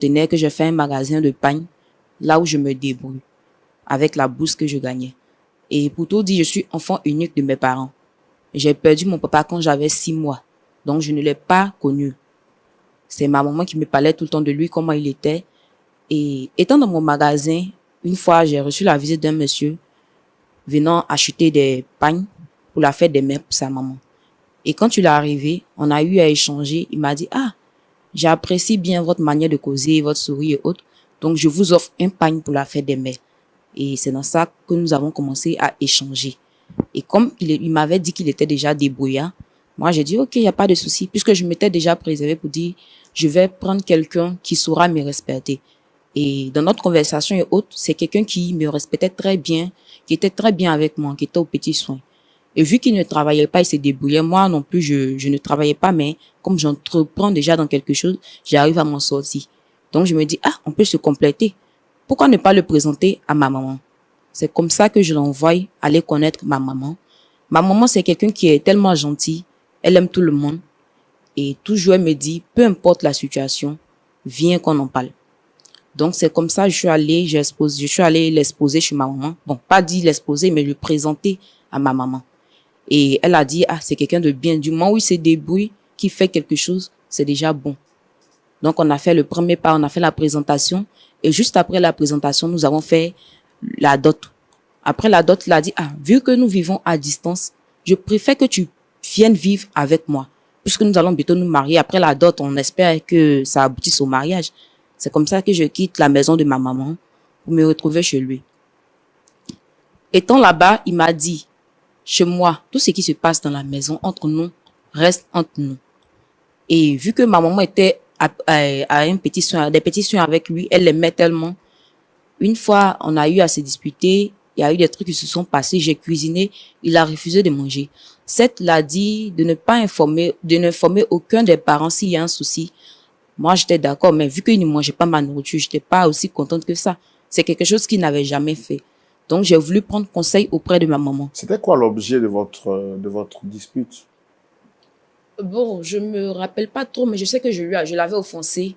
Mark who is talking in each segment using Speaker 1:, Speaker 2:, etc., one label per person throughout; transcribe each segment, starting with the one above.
Speaker 1: tenais que je fais un magasin de pagne, là où je me débrouille, avec la bourse que je gagnais. Et pour tout dire, je suis enfant unique de mes parents. J'ai perdu mon papa quand j'avais 6 mois. Donc, je ne l'ai pas connu. C'est ma maman qui me parlait tout le temps de lui, comment il était. Et étant dans mon magasin, une fois, j'ai reçu la visite d'un monsieur venant acheter des pagnes pour la fête des mères pour sa maman. Et quand il est arrivé, on a eu à échanger. Il m'a dit, ah, j'apprécie bien votre manière de causer, votre sourire et autres. Donc, je vous offre un pagne pour la fête des mères. Et c'est dans ça que nous avons commencé à échanger. Et comme il m'avait dit qu'il était déjà débrouillant, moi j'ai dit ok, il n'y a pas de souci, puisque je m'étais déjà préservé pour dire je vais prendre quelqu'un qui saura me respecter. Et dans notre conversation et autres, c'est quelqu'un qui me respectait très bien, qui était très bien avec moi, qui était aux petits soins. Et vu qu'il ne travaillait pas, il se débrouillait. Moi non plus, je ne travaillais pas, mais comme j'entreprends déjà dans quelque chose, j'arrive à m'en sortir. Donc je me dis, ah, on peut se compléter. Pourquoi ne pas le présenter à ma maman? C'est comme ça que je l'envoie aller connaître ma maman. Ma maman, c'est quelqu'un qui est tellement gentil. Elle aime tout le monde. Et toujours, elle me dit, peu importe la situation, viens qu'on en parle. Donc, c'est comme ça que je suis allée l'exposer chez ma maman. Bon, pas dit l'exposer, mais le présenter à ma maman. Et elle a dit, ah, c'est quelqu'un de bien. Du moment où il se débrouille, qui fait quelque chose, c'est déjà bon. Donc, on a fait le premier pas, on a fait la présentation. Et juste après la présentation, nous avons fait la dot. Après la dot, il a dit, ah, vu que nous vivons à distance, je préfère que tu viennes vivre avec moi. Puisque nous allons bientôt nous marier. Après la dot, on espère que ça aboutisse au mariage. C'est comme ça que je quitte la maison de ma maman pour me retrouver chez lui. Étant là-bas, il m'a dit, chez moi, tout ce qui se passe dans la maison entre nous reste entre nous. Et vu que ma maman était à un petit soin, des petits soins avec lui, elle l'aimait tellement. Une fois, on a eu à se disputer, il y a eu des trucs qui se sont passés, j'ai cuisiné, il a refusé de manger. Seth l'a dit de ne pas informer, de n'informer aucun des parents s'il y a un souci. Moi, j'étais d'accord, mais vu qu'il ne mangeait pas ma nourriture, j'étais pas aussi contente que ça. C'est quelque chose qu'il n'avait jamais fait. Donc, j'ai voulu prendre conseil auprès de ma maman.
Speaker 2: C'était quoi l'objet de votre dispute?
Speaker 1: Bon, je me rappelle pas trop, mais je sais que je l'avais offensé.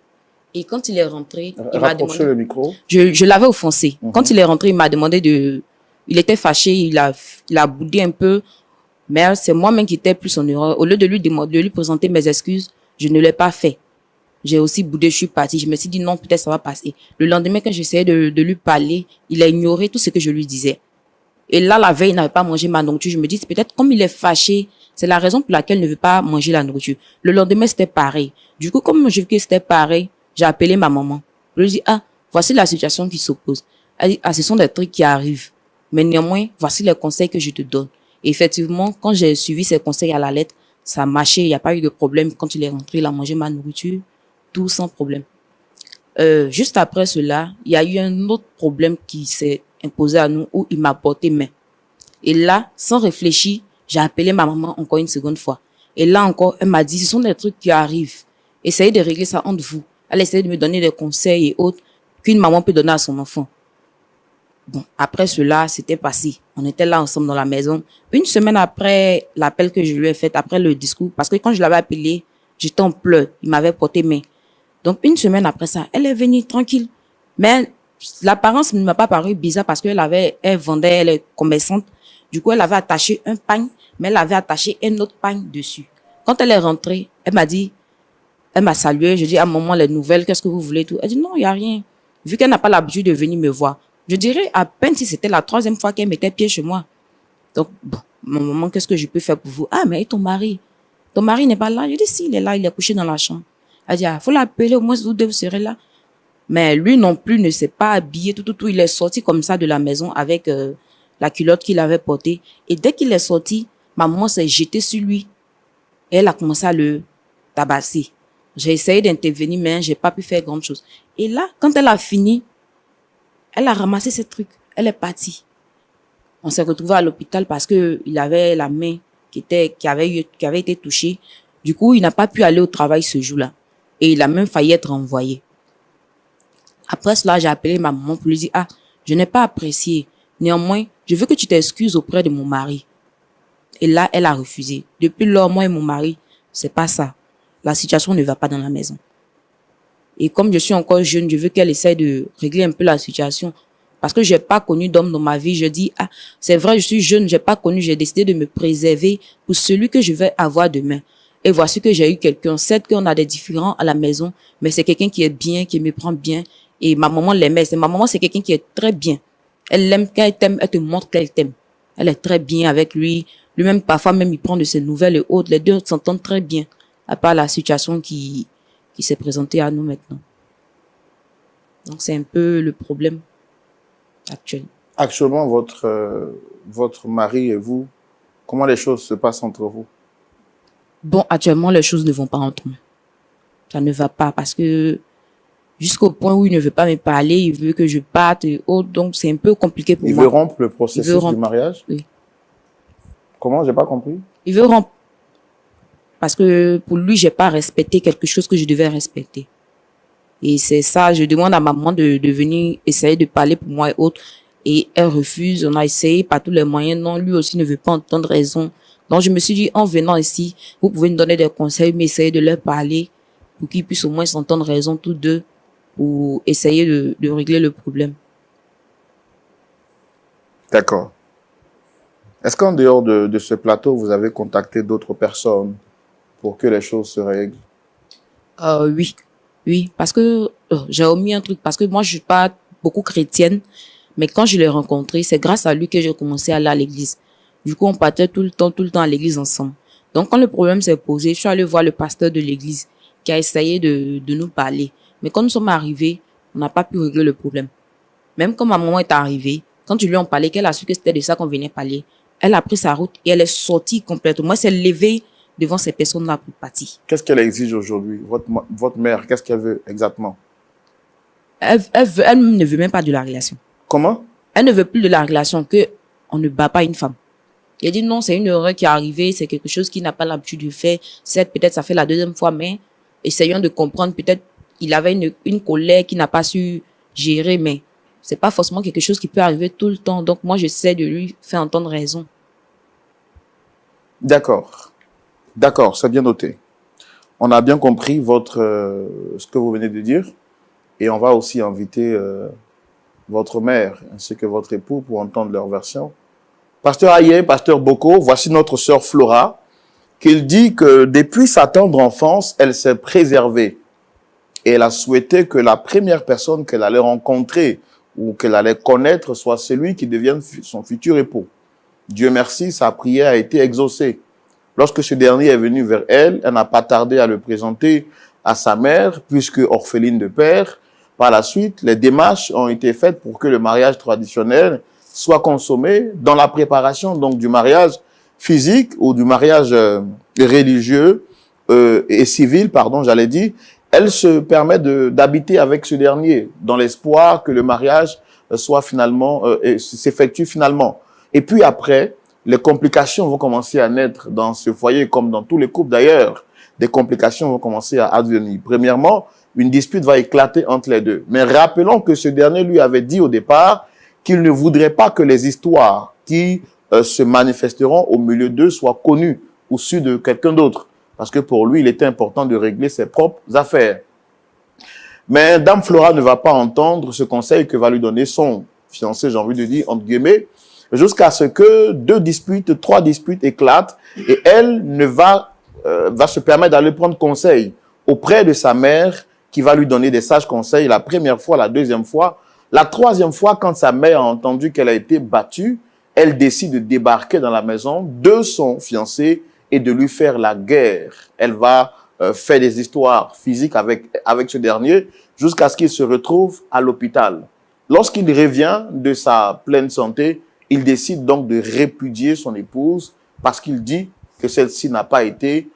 Speaker 1: Et quand il est rentré, il m'a demandé.
Speaker 2: Rapprochez le micro.
Speaker 1: Je l'avais offensé. Quand il est rentré, il m'a demandé il était fâché, il a boudé un peu. Mais c'est moi-même qui étais plus en erreur. Au lieu de lui présenter mes excuses, je ne l'ai pas fait. J'ai aussi boudé, je suis partie. Je me suis dit non, peut-être ça va passer. Le lendemain, quand j'essayais de lui parler, il a ignoré tout ce que je lui disais. Et là, la veille, il n'avait pas mangé ma nourriture. Je me dis, c'est peut-être comme il est fâché, c'est la raison pour laquelle il ne veut pas manger la nourriture. Le lendemain, c'était pareil. Du coup, comme je vu que c'était pareil, j'ai appelé ma maman. Je lui ai dit, ah, voici la situation qui s'oppose. Elle dit, ah, ce sont des trucs qui arrivent. Mais néanmoins, voici les conseils que je te donne. Et effectivement, quand j'ai suivi ces conseils à la lettre, ça a marché, il n'y a pas eu de problème. Quand il est rentré, il a mangé ma nourriture, tout sans problème. Juste après cela, il y a eu un autre problème qui s'est imposé à nous où il m'a porté main. Et là, sans réfléchir, j'ai appelé ma maman encore une seconde fois. Et là encore, elle m'a dit, ce sont des trucs qui arrivent. Essayez de régler ça entre vous. Elle essayait de me donner des conseils et autres qu'une maman peut donner à son enfant. Bon, après cela, c'était passé. On était là ensemble dans la maison. Une semaine après l'appel que je lui ai fait, après le discours, parce que quand je l'avais appelé, j'étais en pleurs. Il m'avait porté main. Donc, une semaine après ça, elle est venue tranquille. Mais l'apparence ne m'a pas paru bizarre parce elle vendait, elle est commerçante. Du coup, elle avait attaché un pagne, mais elle avait attaché un autre pagne dessus. Quand elle est rentrée, elle m'a salué. Je dis, à maman, les nouvelles, qu'est-ce que vous voulez, tout. Elle dit, non, il n'y a rien. Vu qu'elle n'a pas l'habitude de venir me voir. Je dirais à peine si c'était la 3e fois qu'elle mettait pied chez moi. Donc, bon, maman, qu'est-ce que je peux faire pour vous? Ah, mais et ton mari? Ton mari n'est pas là? Je dis, si, il est là, il est couché dans la chambre. Elle dit, ah, faut l'appeler, au moins vous deux serez là. Mais lui non plus ne s'est pas habillé, tout. Il est sorti comme ça de la maison avec la culotte qu'il avait portée. Et dès qu'il est sorti, maman s'est jetée sur lui. Et elle a commencé à le tabasser. J'ai essayé d'intervenir, mais j'ai pas pu faire grand chose. Et là, quand elle a fini, elle a ramassé ses trucs. Elle est partie. On s'est retrouvé à l'hôpital parce que il avait la main qui avait été touchée. Du coup, il n'a pas pu aller au travail ce jour-là. Et il a même failli être envoyé. Après cela, j'ai appelé ma maman pour lui dire, ah, je n'ai pas apprécié. Néanmoins, je veux que tu t'excuses auprès de mon mari. Et là, elle a refusé. Depuis lors, moi et mon mari, c'est pas ça. La situation ne va pas dans la maison. Et comme je suis encore jeune, je veux qu'elle essaie de régler un peu la situation. Parce que j'ai pas connu d'homme dans ma vie. Je dis, ah, c'est vrai, je suis jeune, j'ai pas connu, j'ai décidé de me préserver pour celui que je vais avoir demain. Et voici que j'ai eu quelqu'un. Certes qu'on a des différends à la maison, mais c'est quelqu'un qui est bien, qui me prend bien. Et ma maman l'aimait. Ma maman, c'est quelqu'un qui est très bien. Elle l'aime, quand elle t'aime, elle te montre qu'elle t'aime. Elle est très bien avec lui. Lui-même, parfois même, il prend de ses nouvelles et autres. Les deux s'entendent très bien. À part la situation qui s'est présentée à nous maintenant. Donc, c'est un peu le problème actuel.
Speaker 2: Actuellement, votre mari et vous, comment les choses se passent entre vous?
Speaker 1: Bon, actuellement, les choses ne vont pas entre nous. Ça ne va pas parce que jusqu'au point où il ne veut pas me parler, il veut que je parte et autres. Donc, c'est un peu compliqué pour
Speaker 2: Il
Speaker 1: moi.
Speaker 2: veut rompre le processus du mariage?
Speaker 1: Oui.
Speaker 2: Comment? J'ai pas compris.
Speaker 1: Il veut rompre parce que pour lui, j'ai pas respecté quelque chose que je devais respecter. Et c'est ça, je demande à maman de venir essayer de parler pour moi et autres. Et elle refuse, on a essayé par tous les moyens. Non, lui aussi ne veut pas entendre raison. Donc, je me suis dit, en venant ici, vous pouvez nous donner des conseils, mais essayer de leur parler pour qu'ils puissent au moins s'entendre raison tous deux pour essayer de régler le problème.
Speaker 2: D'accord. Est-ce qu'en dehors de ce plateau, vous avez contacté d'autres personnes pour que les choses se règlent?
Speaker 1: Oui. Oui, parce que j'ai omis un truc, parce que moi, je suis pas beaucoup chrétienne, mais quand je l'ai rencontré, c'est grâce à lui que j'ai commencé à aller à l'église. Du coup, on partait tout le temps à l'église ensemble. Donc, quand le problème s'est posé, je suis allée voir le pasteur de l'église qui a essayé de nous parler. Mais quand nous sommes arrivés, on n'a pas pu régler le problème. Même quand ma maman est arrivée, quand tu lui en parlais, qu'elle a su que c'était de ça qu'on venait parler, elle a pris sa route et elle est sortie complètement. Elle s'est levée devant ces personnes-là pour partir.
Speaker 2: Qu'est-ce qu'elle exige aujourd'hui? Votre mère, qu'est-ce qu'elle veut exactement?
Speaker 1: Elle ne veut même pas de la relation.
Speaker 2: Comment?
Speaker 1: Elle ne veut plus de la relation, que on ne bat pas une femme. Elle dit non, c'est une erreur qui est arrivée, c'est quelque chose qu'il n'a pas l'habitude de faire. Certes, peut-être ça fait la deuxième fois, mais essayons de comprendre. Peut-être il avait une colère qu'il n'a pas su gérer, mais c'est pas forcément quelque chose qui peut arriver tout le temps. Donc moi, j'essaie de lui faire entendre raison.
Speaker 2: D'accord. D'accord, c'est bien noté. On a bien compris ce que vous venez de dire et on va aussi inviter votre mère ainsi que votre époux pour entendre leur version. Pasteur Aye, Pasteur Boko, voici notre sœur Flora, qui dit que depuis sa tendre enfance, elle s'est préservée et elle a souhaité que la première personne qu'elle allait rencontrer ou qu'elle allait connaître soit celui qui devienne son futur époux. Dieu merci, sa prière a été exaucée. Lorsque ce dernier est venu vers elle, elle n'a pas tardé à le présenter à sa mère, puisque orpheline de père. Par la suite, les démarches ont été faites pour que le mariage traditionnel soit consommé dans la préparation donc du mariage physique ou du mariage religieux et civil, pardon, j'allais dire. Elle se permet d'habiter avec ce dernier dans l'espoir que le mariage soit finalement s'effectue finalement. Et puis après, les complications vont commencer à naître dans ce foyer, comme dans tous les couples d'ailleurs. Des complications vont commencer à advenir. Premièrement, une dispute va éclater entre les deux. Mais rappelons que ce dernier lui avait dit au départ qu'il ne voudrait pas que les histoires qui se manifesteront au milieu d'eux soient connues ou sues de quelqu'un d'autre. Parce que pour lui, il était important de régler ses propres affaires. Mais Dame Flora ne va pas entendre ce conseil que va lui donner son fiancé, j'ai envie de dire, entre guillemets, jusqu'à ce que 2 disputes, 3 disputes éclatent et elle ne va se permettre d'aller prendre conseil auprès de sa mère qui va lui donner des sages conseils la première fois, la deuxième fois. La troisième fois, quand sa mère a entendu qu'elle a été battue, elle décide de débarquer dans la maison de son fiancé et de lui faire la guerre. Elle va faire des histoires physiques avec ce dernier jusqu'à ce qu'il se retrouve à l'hôpital. Lorsqu'il revient de sa pleine santé, il décide donc de répudier son épouse parce qu'il dit que celle-ci n'a pas été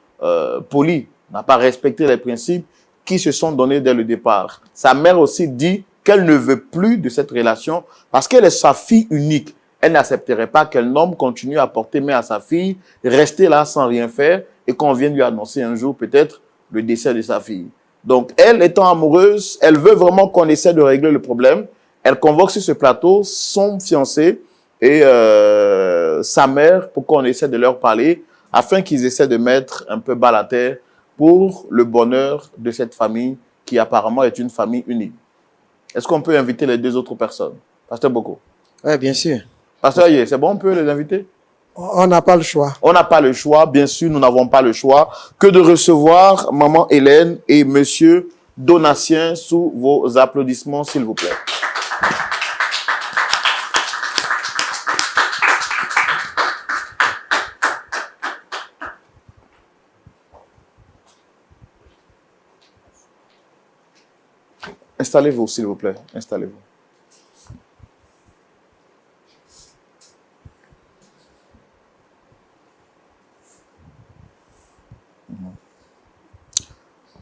Speaker 2: polie, n'a pas respecté les principes qui se sont donnés dès le départ. Sa mère aussi dit qu'elle ne veut plus de cette relation parce qu'elle est sa fille unique. Elle n'accepterait pas qu'un homme continue à porter main à sa fille, rester là sans rien faire et qu'on vienne lui annoncer un jour peut-être le décès de sa fille. Donc elle, étant amoureuse, elle veut vraiment qu'on essaie de régler le problème. Elle convoque sur ce plateau son fiancé et sa mère pour qu'on essaie de leur parler afin qu'ils essaient de mettre un peu bas la terre pour le bonheur de cette famille qui apparemment est une famille unie. Est-ce qu'on peut inviter les 2 autres personnes? Pasteur Boko.
Speaker 3: Oui, bien sûr.
Speaker 2: Pasteur Aye, c'est bon, on peut les inviter?
Speaker 3: On n'a pas le choix.
Speaker 2: On n'a pas le choix, bien sûr, nous n'avons pas le choix que de recevoir Maman Hélène et Monsieur Donatien sous vos applaudissements, s'il vous plaît. Installez-vous, s'il vous plaît. Installez-vous.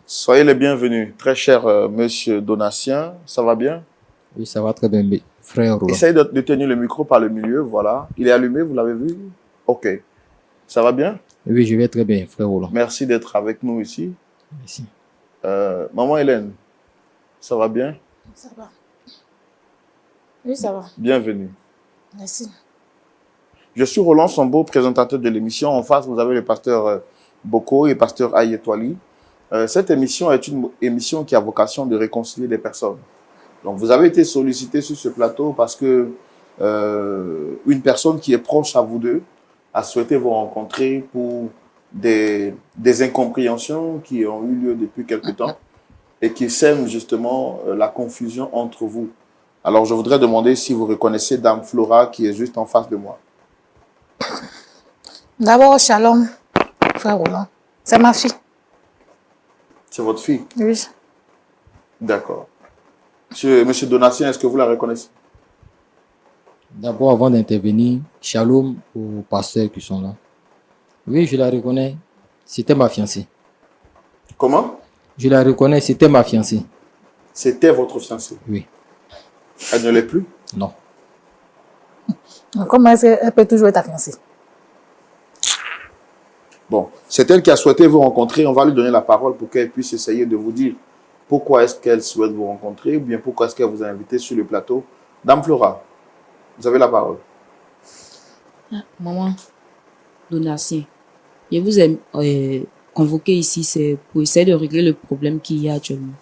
Speaker 2: Soyez les bienvenus. Très cher Monsieur Donatien, ça va bien?
Speaker 4: Oui, ça va très bien, frère Roland.
Speaker 2: Essayez de tenir le micro par le milieu, voilà. Il est allumé, vous l'avez vu? Ok. Ça va bien?
Speaker 4: Oui, je vais très bien, frère Roland.
Speaker 2: Merci d'être avec nous ici.
Speaker 4: Merci.
Speaker 2: Maman Hélène, ça va bien?
Speaker 5: Ça va. Oui, ça va.
Speaker 2: Bienvenue.
Speaker 5: Merci.
Speaker 2: Je suis Roland Sambo, présentateur de l'émission. En face, vous avez le pasteur Boko et le pasteur Ayetwali. Cette émission est une émission qui a vocation de réconcilier des personnes. Donc, vous avez été sollicité sur ce plateau parce que une personne qui est proche à vous deux a souhaité vous rencontrer pour des incompréhensions qui ont eu lieu depuis quelque temps et qui sèment justement la confusion entre vous. Alors, je voudrais demander si vous reconnaissez Dame Flora qui est juste en face de moi.
Speaker 5: D'abord, shalom, frère Roland. C'est ma fille.
Speaker 2: C'est votre fille?
Speaker 5: Oui.
Speaker 2: D'accord. Monsieur Donatien, est-ce que vous la reconnaissez?
Speaker 4: D'abord, avant d'intervenir, shalom aux pasteurs qui sont là. Oui, je la reconnais. C'était ma fiancée.
Speaker 2: Comment?
Speaker 4: Je la reconnais, c'était ma fiancée.
Speaker 2: C'était votre fiancée?
Speaker 4: Oui.
Speaker 2: Elle ne l'est plus?
Speaker 4: Non.
Speaker 5: Comment est-ce qu'elle peut toujours être ta fiancée?
Speaker 2: Bon, c'est elle qui a souhaité vous rencontrer. On va lui donner la parole pour qu'elle puisse essayer de vous dire pourquoi est-ce qu'elle souhaite vous rencontrer ou bien pourquoi est-ce qu'elle vous a invité sur le plateau. Dame Flora, vous avez la parole.
Speaker 1: Maman Donatien, je vous ai convoqué ici, c'est pour essayer de régler le problème qu'il y a actuellement.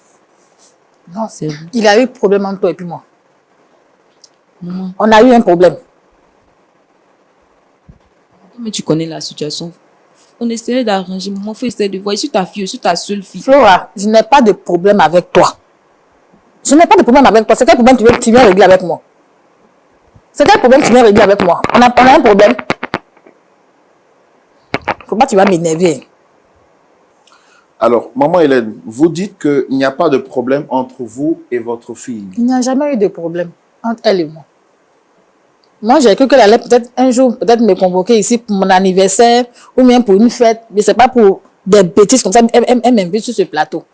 Speaker 5: Non.
Speaker 1: C'est vous.
Speaker 5: Il a eu problème entre toi et puis moi.
Speaker 1: Maman,
Speaker 5: On a eu un problème.
Speaker 1: mais tu connais la situation. On essayait d'arranger. Maman, il faut essayer de voir. Je suis ta fille, je suis ta seule fille.
Speaker 5: Flora, je n'ai pas de problème avec toi. Je n'ai pas de problème avec toi. C'est quel problème tu viens régler avec moi? C'est quel problème tu viens régler avec moi? On a un problème. Faut pas que tu vas m'énerver.
Speaker 2: Alors, Maman Hélène, vous dites qu'il n'y a pas de problème entre vous et votre fille.
Speaker 5: Il n'y a jamais eu de problème entre elle et moi. Moi, j'ai cru qu'elle allait peut-être un jour me convoquer ici pour mon anniversaire ou bien pour une fête. Mais c'est pas pour des bêtises comme ça. Elle m'invite sur ce plateau.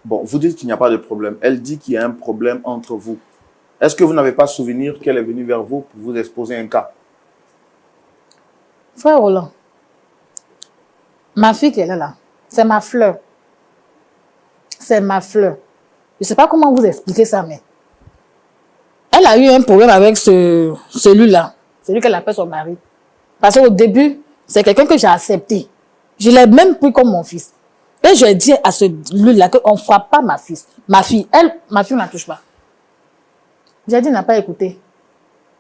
Speaker 2: Bon, vous dites qu'il n'y a pas de problème. Elle dit qu'il y a un problème entre vous. Est-ce que vous n'avez pas souvenir qu'elle est venue vers vous pour vous exposer un cas?
Speaker 5: Frère Roland, ma fille qui est là, c'est ma fleur. C'est ma fleur. Je ne sais pas comment vous expliquer ça, mais elle a eu un problème avec celui-là. Celui qu'elle appelle son mari. Parce qu'au début, c'est quelqu'un que j'ai accepté. Je l'ai même pris comme mon fils. Et je dis à celui-là qu'on ne frappe pas ma fille. Ma fille, on ne la touche pas. J'ai dit, il n'a pas écouté.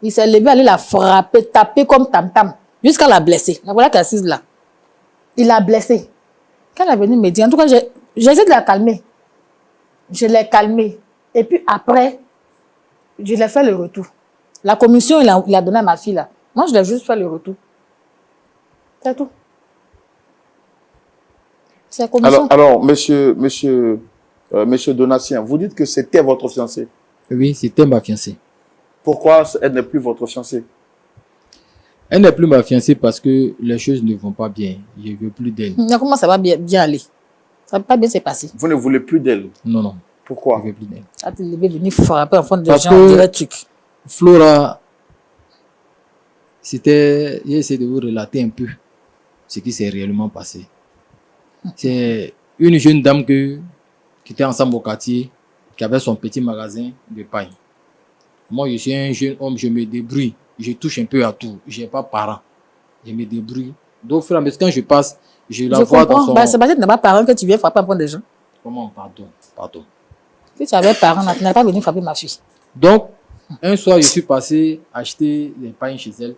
Speaker 5: Il s'est levé, aller la frapper, taper comme tam-tam, jusqu'à la blesser. La voilà qu'elle est assise là. Il l'a blessée. Quand elle est venue me dire, en tout cas, j'ai essayé de la calmer. Je l'ai calmée. Et puis après, je l'ai fait le retour. La commission, il a donné à ma fille là. Moi, je l'ai juste fait le retour. C'est tout. C'est la commission.
Speaker 2: Alors, monsieur Donatien, vous dites que c'était votre fiancée.
Speaker 4: Oui, c'était ma fiancée.
Speaker 2: Pourquoi elle n'est plus votre fiancée?
Speaker 4: Elle n'est plus ma fiancée parce que les choses ne vont pas bien. Je ne veux plus d'elle.
Speaker 5: Comment ça va bien aller? Ça va pas bien se passer.
Speaker 2: Vous ne voulez plus d'elle?
Speaker 4: Non, non.
Speaker 2: Pourquoi?
Speaker 4: Je ne veux plus d'elle.
Speaker 5: Ah, tu devais venir frapper en front des
Speaker 4: Parce
Speaker 5: gens,
Speaker 4: que-
Speaker 5: on dirait truc.
Speaker 4: Flora, j'ai essayé de vous relater un peu ce qui s'est réellement passé. C'est une jeune dame qui était ensemble au quartier, qui avait son petit magasin de paille. Moi, je suis un jeune homme, je me débrouille. Je touche un peu à tout. Je n'ai pas de parents. Je me débrouille. Donc, au fur et à mesure, quand je passe, Je la
Speaker 5: Je
Speaker 4: vois dans
Speaker 5: comprends.
Speaker 4: son...
Speaker 5: Bah, Sébastien, tu n'as pas parent que tu viens frapper un point des gens.
Speaker 4: Comment? Pardon.
Speaker 5: Si tu avais parent, tu n'allais pas venir frapper ma fille.
Speaker 4: Donc, un soir, je suis passé acheter des pains chez elle.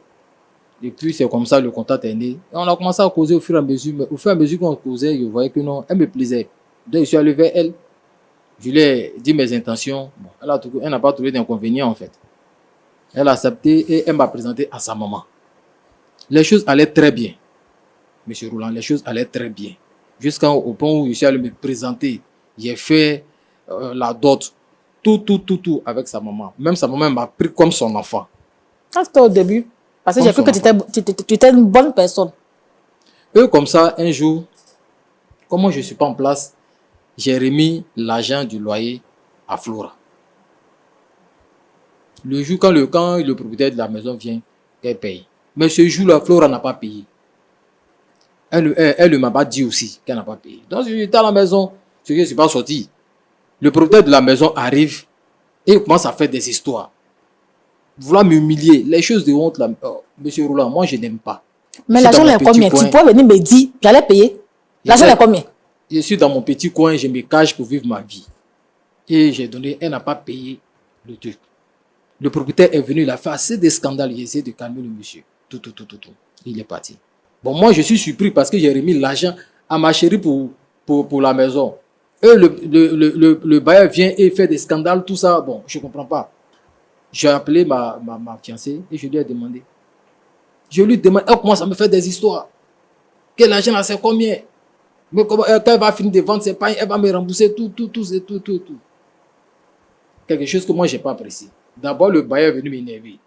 Speaker 4: Et puis, c'est comme ça, le contact est né. Et on a commencé à causer au fur et à mesure. Mais au fur et à mesure qu'on causait, je voyais que non, elle me plaisait. Donc, je suis allé vers elle. Je lui ai dit mes intentions. Bon, elle n'a pas trouvé d'inconvénient, en fait. Elle a accepté et elle m'a présenté à sa maman. Les choses allaient très bien. Monsieur Roland, les choses allaient très bien. Jusqu'au point où je suis allé me présenter. J'ai fait la dot. Tout avec sa maman. Même sa maman m'a pris comme son enfant.
Speaker 5: Ça, c'était au début. Parce que
Speaker 4: Comme
Speaker 5: j'ai cru
Speaker 4: son
Speaker 5: que tu étais une bonne personne.
Speaker 4: Eux, comme ça, un jour, comment je ne suis pas en place, j'ai remis l'argent du loyer à Flora. Le jour quand le propriétaire de la maison vient, elle paye. Mais ce jour-là, Flora n'a pas payé. Elle ne m'a pas dit aussi qu'elle n'a pas payé. Donc, j'étais à la maison, ce que je ne suis pas sorti. Le propriétaire de la maison arrive et il commence à faire des histoires. Vouloir m'humilier. Les choses de honte, là, monsieur Roland, moi, je n'aime pas.
Speaker 5: Mais
Speaker 4: Je suis
Speaker 5: l'argent
Speaker 4: dans mon
Speaker 5: est
Speaker 4: petit
Speaker 5: combien?
Speaker 4: coin.
Speaker 5: Tu pourrais venir me dire, j'allais payer. L'argent est combien?
Speaker 4: Je suis dans mon petit coin, je me cache pour vivre ma vie. Et j'ai donné, elle n'a pas payé le truc. Le propriétaire est venu, il a fait assez de scandales, il a essayé de calmer le monsieur. Tout. Il est parti. Bon, moi, je suis surpris parce que j'ai remis l'argent à ma chérie pour la maison. Eux, le bailleur vient et fait des scandales, tout ça. Bon, je ne comprends pas. J'ai appelé ma fiancée et je lui ai demandé. Je lui demande, elle commence à me faire des histoires. Quel argent là, c'est combien? Mais quand elle va finir de vendre ses pains, elle va me rembourser tout. Quelque chose que moi, je n'ai pas apprécié. D'abord, le bailleur est venu m'énerver.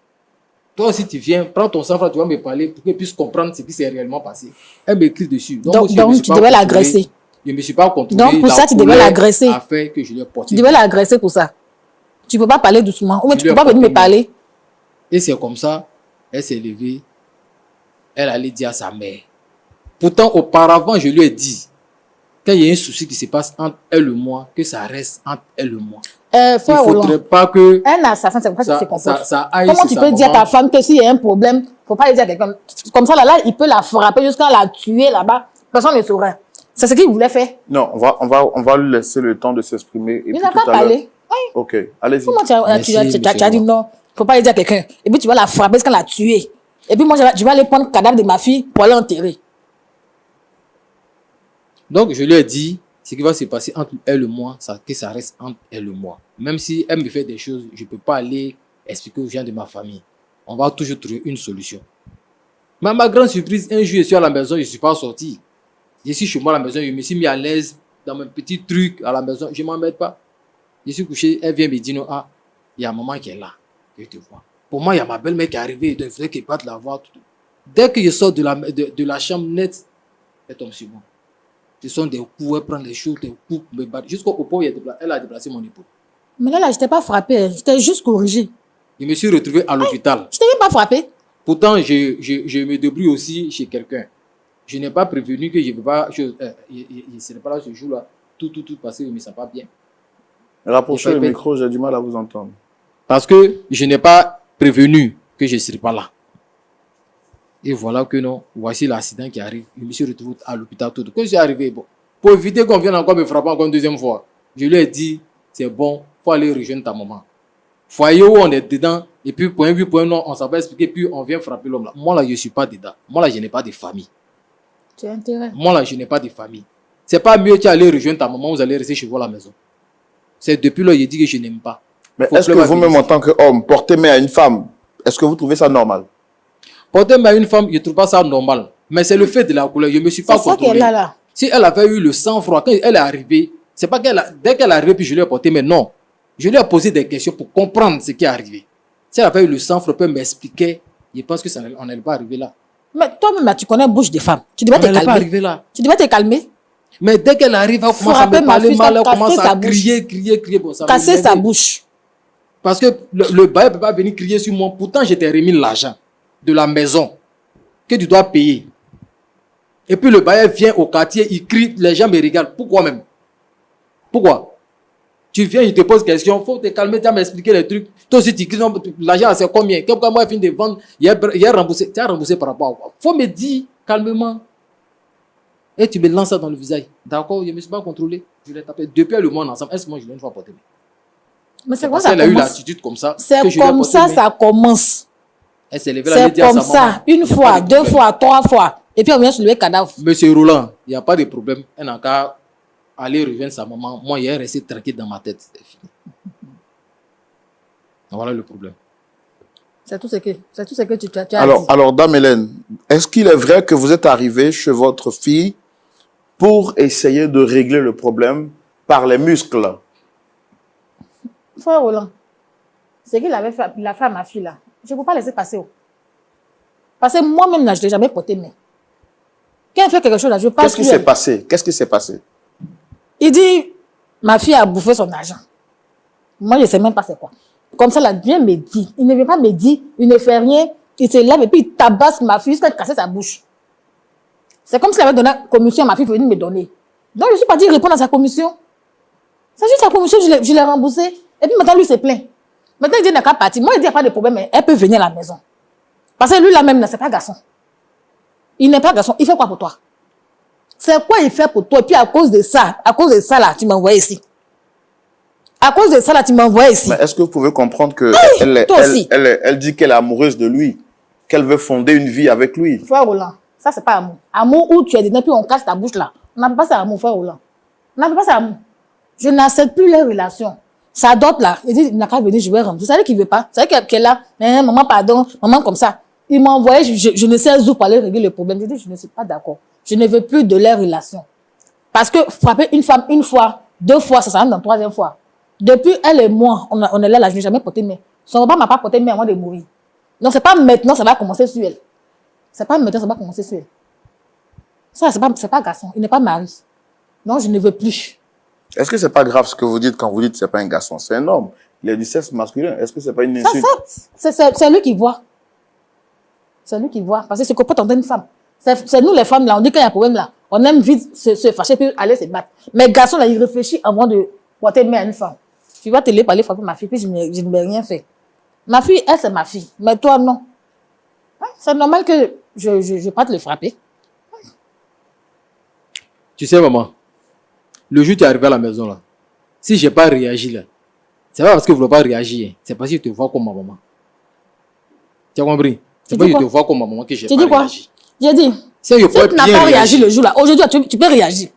Speaker 4: Toi aussi, tu viens, prends ton sang-froid, tu vas me parler pour qu'elle puisse comprendre ce qui s'est réellement passé. Elle m'écrit dessus.
Speaker 5: Donc tu devais l'agresser.
Speaker 4: Je ne me suis pas contrôlé.
Speaker 5: Donc, pour ça, tu devais l'agresser.
Speaker 4: Que je lui ai porté.
Speaker 5: Tu devais l'agresser pour ça. Tu ne peux pas parler doucement. Ou mais tu ne peux pas venir me parler.
Speaker 4: Et c'est comme ça, elle s'est levée. Elle allait dire à sa mère. Pourtant, auparavant, je lui ai dit, quand il y a un souci qui se passe entre elle et moi, que ça reste entre elle et moi. Il ne faudrait pas que
Speaker 5: un assassin, c'est pour ça qu'il se comporte.
Speaker 4: Ça aille
Speaker 5: Comment tu peux dire à ta femme que s'il y a un problème, il ne faut pas le dire à quelqu'un. Comme ça, là, il peut la frapper jusqu'à la tuer là-bas. Personne ne saurait. C'est ce qu'il voulait faire.
Speaker 2: Non, on va lui laisser le temps de s'exprimer.
Speaker 5: Il n'a pas parlé. Oui.
Speaker 2: Ok, allez-y.
Speaker 5: Comment tu as dit non? Il ne faut pas le dire à quelqu'un. Et puis tu vas la frapper jusqu'à la tuer. Et puis moi, je vais aller prendre le cadavre de ma fille pour aller enterrer.
Speaker 4: Donc, je lui ai dit, ce qui va se passer entre elle et moi, que ça reste entre elle et moi. Même si elle me fait des choses, je ne peux pas aller expliquer aux gens de ma famille. On va toujours trouver une solution. Mais à ma grande surprise, un jour, je suis à la maison, je ne suis pas sorti. Je suis chez moi à la maison, je me suis mis à l'aise dans mon petit truc à la maison, je ne m'embête pas. Je suis couché, elle vient me dire, non, ah, il y a maman qui est là, je te vois. Pour moi, il y a ma belle-mère qui est arrivée, il faudrait qu'elle parte la voir. Dès que je sors de la chambre nette, elle tombe sur moi. Ce sont des coups, elle prend des choses, des coups, me battre. Jusqu'au point où elle a déplacé mon épaule.
Speaker 5: Mais là, je t'ai pas frappé, je t'ai juste corrigé.
Speaker 4: Je me suis retrouvé à l'hôpital.
Speaker 5: Je t'ai même pas frappé.
Speaker 4: Pourtant, je me débrouille aussi chez quelqu'un. Je n'ai pas prévenu que je ne vais pas, je ne serai pas là ce jour-là. Tout parce que je ne me sens pas bien.
Speaker 2: Rapprochez le micro, j'ai du mal à vous entendre.
Speaker 4: Parce que je n'ai pas prévenu que je ne serai pas là. Et voilà que non, voici l'accident qui arrive. Je me suis retrouvé à l'hôpital tout. Quand je suis arrivé, bon, pour éviter qu'on vienne encore me frapper encore une deuxième fois, je lui ai dit, c'est bon, il faut aller rejoindre ta maman. Foyer où on est dedans, et puis point vu, point non, on s'en va expliquer, puis on vient frapper l'homme là. Moi là, je ne suis pas dedans. Moi là, je n'ai pas de famille.
Speaker 5: Tu as intérêt.
Speaker 4: Moi là, je n'ai pas de famille. C'est pas mieux que aller rejoindre ta maman, vous allez rester chez vous à la maison. C'est depuis là, je dis que je n'aime pas.
Speaker 2: Mais est-ce que vous-même, en tant qu'homme, porter main à une femme, est-ce que vous trouvez ça normal?
Speaker 4: Porter main à une femme, je ne trouve pas ça normal. Mais c'est le fait de la couleur. Je ne me suis pas contrôlé.
Speaker 5: C'est ça qu'elle a là.
Speaker 4: Si elle avait eu le sang-froid, quand elle est arrivée, c'est pas dès qu'elle est arrivée, puis je lui ai porté, mais non. Je lui ai posé des questions pour comprendre ce qui est arrivé. Si elle avait eu le sang-froid, elle peut m'expliquer. Je pense que on n'allait pas arriver là.
Speaker 5: Mais toi-même, tu connais bouche des femmes. Tu devais te calmer.
Speaker 4: Pas arriver là.
Speaker 5: Tu devais te calmer.
Speaker 4: Mais dès qu'elle arrive, elle commence à me parler mal, elle commence à crier. Bon,
Speaker 5: casser sa bouche.
Speaker 4: Parce que le bailleur ne peut pas venir crier sur moi. Pourtant, je t'ai remis l'argent de la maison que tu dois payer. Et puis le bailleur vient au quartier, il crie, les gens me regardent. Pourquoi même? Pourquoi? Tu viens, il te pose question, il faut te calmer, tu vas m'expliquer les trucs. Toi aussi, tu cries, l'argent c'est combien? Quand moi, je finis de vendre, il y a remboursé. Tu as remboursé par rapport à quoi? Il faut me dire calmement. Et tu me lances ça dans le visage. D'accord, je ne me suis pas contrôlé. Je l'ai tapé. Depuis le monde ensemble, est-ce que moi je l'ai une fois porté?
Speaker 5: Mais c'est quoi
Speaker 4: Parce
Speaker 5: ça
Speaker 4: qu'elle a eu
Speaker 5: commence?
Speaker 4: l'attitude comme ça.
Speaker 5: C'est
Speaker 4: que je lui ai
Speaker 5: comme
Speaker 4: porté,
Speaker 5: ça,
Speaker 4: mais
Speaker 5: ça commence.
Speaker 4: elle s'est levée, elle a
Speaker 5: C'est
Speaker 4: dit à
Speaker 5: comme
Speaker 4: sa maman,
Speaker 5: ça. Une
Speaker 4: il y a
Speaker 5: fois,
Speaker 4: pas de
Speaker 5: deux
Speaker 4: problème.
Speaker 5: fois, trois fois. Et puis on vient sur le cadavre.
Speaker 4: Monsieur Roland, il n'y a pas de problème. Elle n'a qu'à aller rejoindre sa maman. Moi, il est resté tranquille dans ma tête. C'est fini. Voilà le problème.
Speaker 5: C'est tout ce que tu as dit.
Speaker 2: Alors, Dame Hélène, est-ce qu'il est vrai que vous êtes arrivé chez votre fille pour essayer de régler le problème par les muscles?
Speaker 5: Frère Roland, c'est qu'il avait fait, il a fait à ma fille là. Je ne peux pas laisser passer. Parce que moi-même là, je ne l'ai jamais porté main. Quand elle fait quelque chose là, je passe.
Speaker 2: Qu'est-ce qui s'est passé? Qu'est-ce qui s'est passé?
Speaker 5: Il dit, ma fille a bouffé son argent. Moi, je ne sais même pas c'est quoi. Comme ça, là, viens me dire. Il ne vient pas me dire, il ne fait rien. Il se lève et puis il tabasse ma fille jusqu'à casser sa bouche. C'est comme s'il avait donné la commission à ma fille pour venir me donner. Donc, je ne suis pas dit répondre à sa commission. C'est juste sa commission, je l'ai remboursé. Et puis maintenant, lui se plaint. Maintenant, il dit, il n'a qu'à partir. Moi, il dit, il n'y a pas de problème, mais elle peut venir à la maison. Parce que lui, là même, ce n'est pas garçon. Il n'est pas garçon. Il fait quoi pour toi? C'est quoi il fait pour toi? Et puis, à cause de ça, là, tu m'as envoyé ici. À cause de ça, là, tu m'as envoyé ici.
Speaker 2: Mais est-ce que vous pouvez comprendre que
Speaker 5: toi aussi.
Speaker 2: elle dit qu'elle est amoureuse de lui, qu'elle veut fonder une vie avec lui?
Speaker 5: Frère Roland, ça, c'est pas amour. Amour où tu es dedans, puis on casse ta bouche là. On n'appelle pas ça amour, frère Roland. On n'appelle pas ça amour. Je n'accepte plus les relations. Ça dort là. Il dit, il n'a qu'à venir, je vais rentrer. Vous savez qu'il ne veut pas. Vous savez qu'elle est là. Maman, pardon. Maman, comme ça. Il m'a envoyé, je ne sais où pour aller régler le problème. Je dis, je ne suis pas d'accord. Je ne veux plus de les relations. Parce que frapper une femme une fois, deux fois, ça s'arrête dans la troisième fois. Depuis elle et moi, on est là, je n'ai jamais porté main. Son papa m'a pas porté main avant de mourir. Donc, c'est pas maintenant, ça va commencer sur elle. C'est pas maintenant, ça va commencer sur elle. Ça, c'est pas garçon. Il n'est pas mari. Non, je ne veux plus.
Speaker 2: Est-ce que c'est pas grave ce que vous dites quand vous dites que c'est pas un garçon? C'est un homme. Il est du sexe masculin. Est-ce que c'est pas une insulte?
Speaker 5: C'est lui qui voit. C'est lui qui voit. Parce que c'est comporte en tant une femme. C'est nous les femmes là, on dit qu'il y a un problème là. On aime vite se fâcher puis aller se battre. Mais le garçon là, il réfléchit avant de porter main à une femme. Tu vas te lever pour aller frapper ma fille, puis je ne vais rien faire. Ma fille, elle, c'est ma fille. Mais toi, non. Ouais, c'est normal que je ne vais pas te le frapper.
Speaker 4: Tu sais, maman, le jour où tu es arrivé à la maison, là, si je n'ai pas réagi, là, c'est pas parce que je ne veux pas réagir. C'est parce que je te vois comme ma maman. Tu as compris? C'est parce que je te vois comme ma maman que je n'ai pas réagi.
Speaker 5: J'ai dit,
Speaker 4: si tu
Speaker 5: n'as pas réagi le jour là, aujourd'hui, tu peux réagir.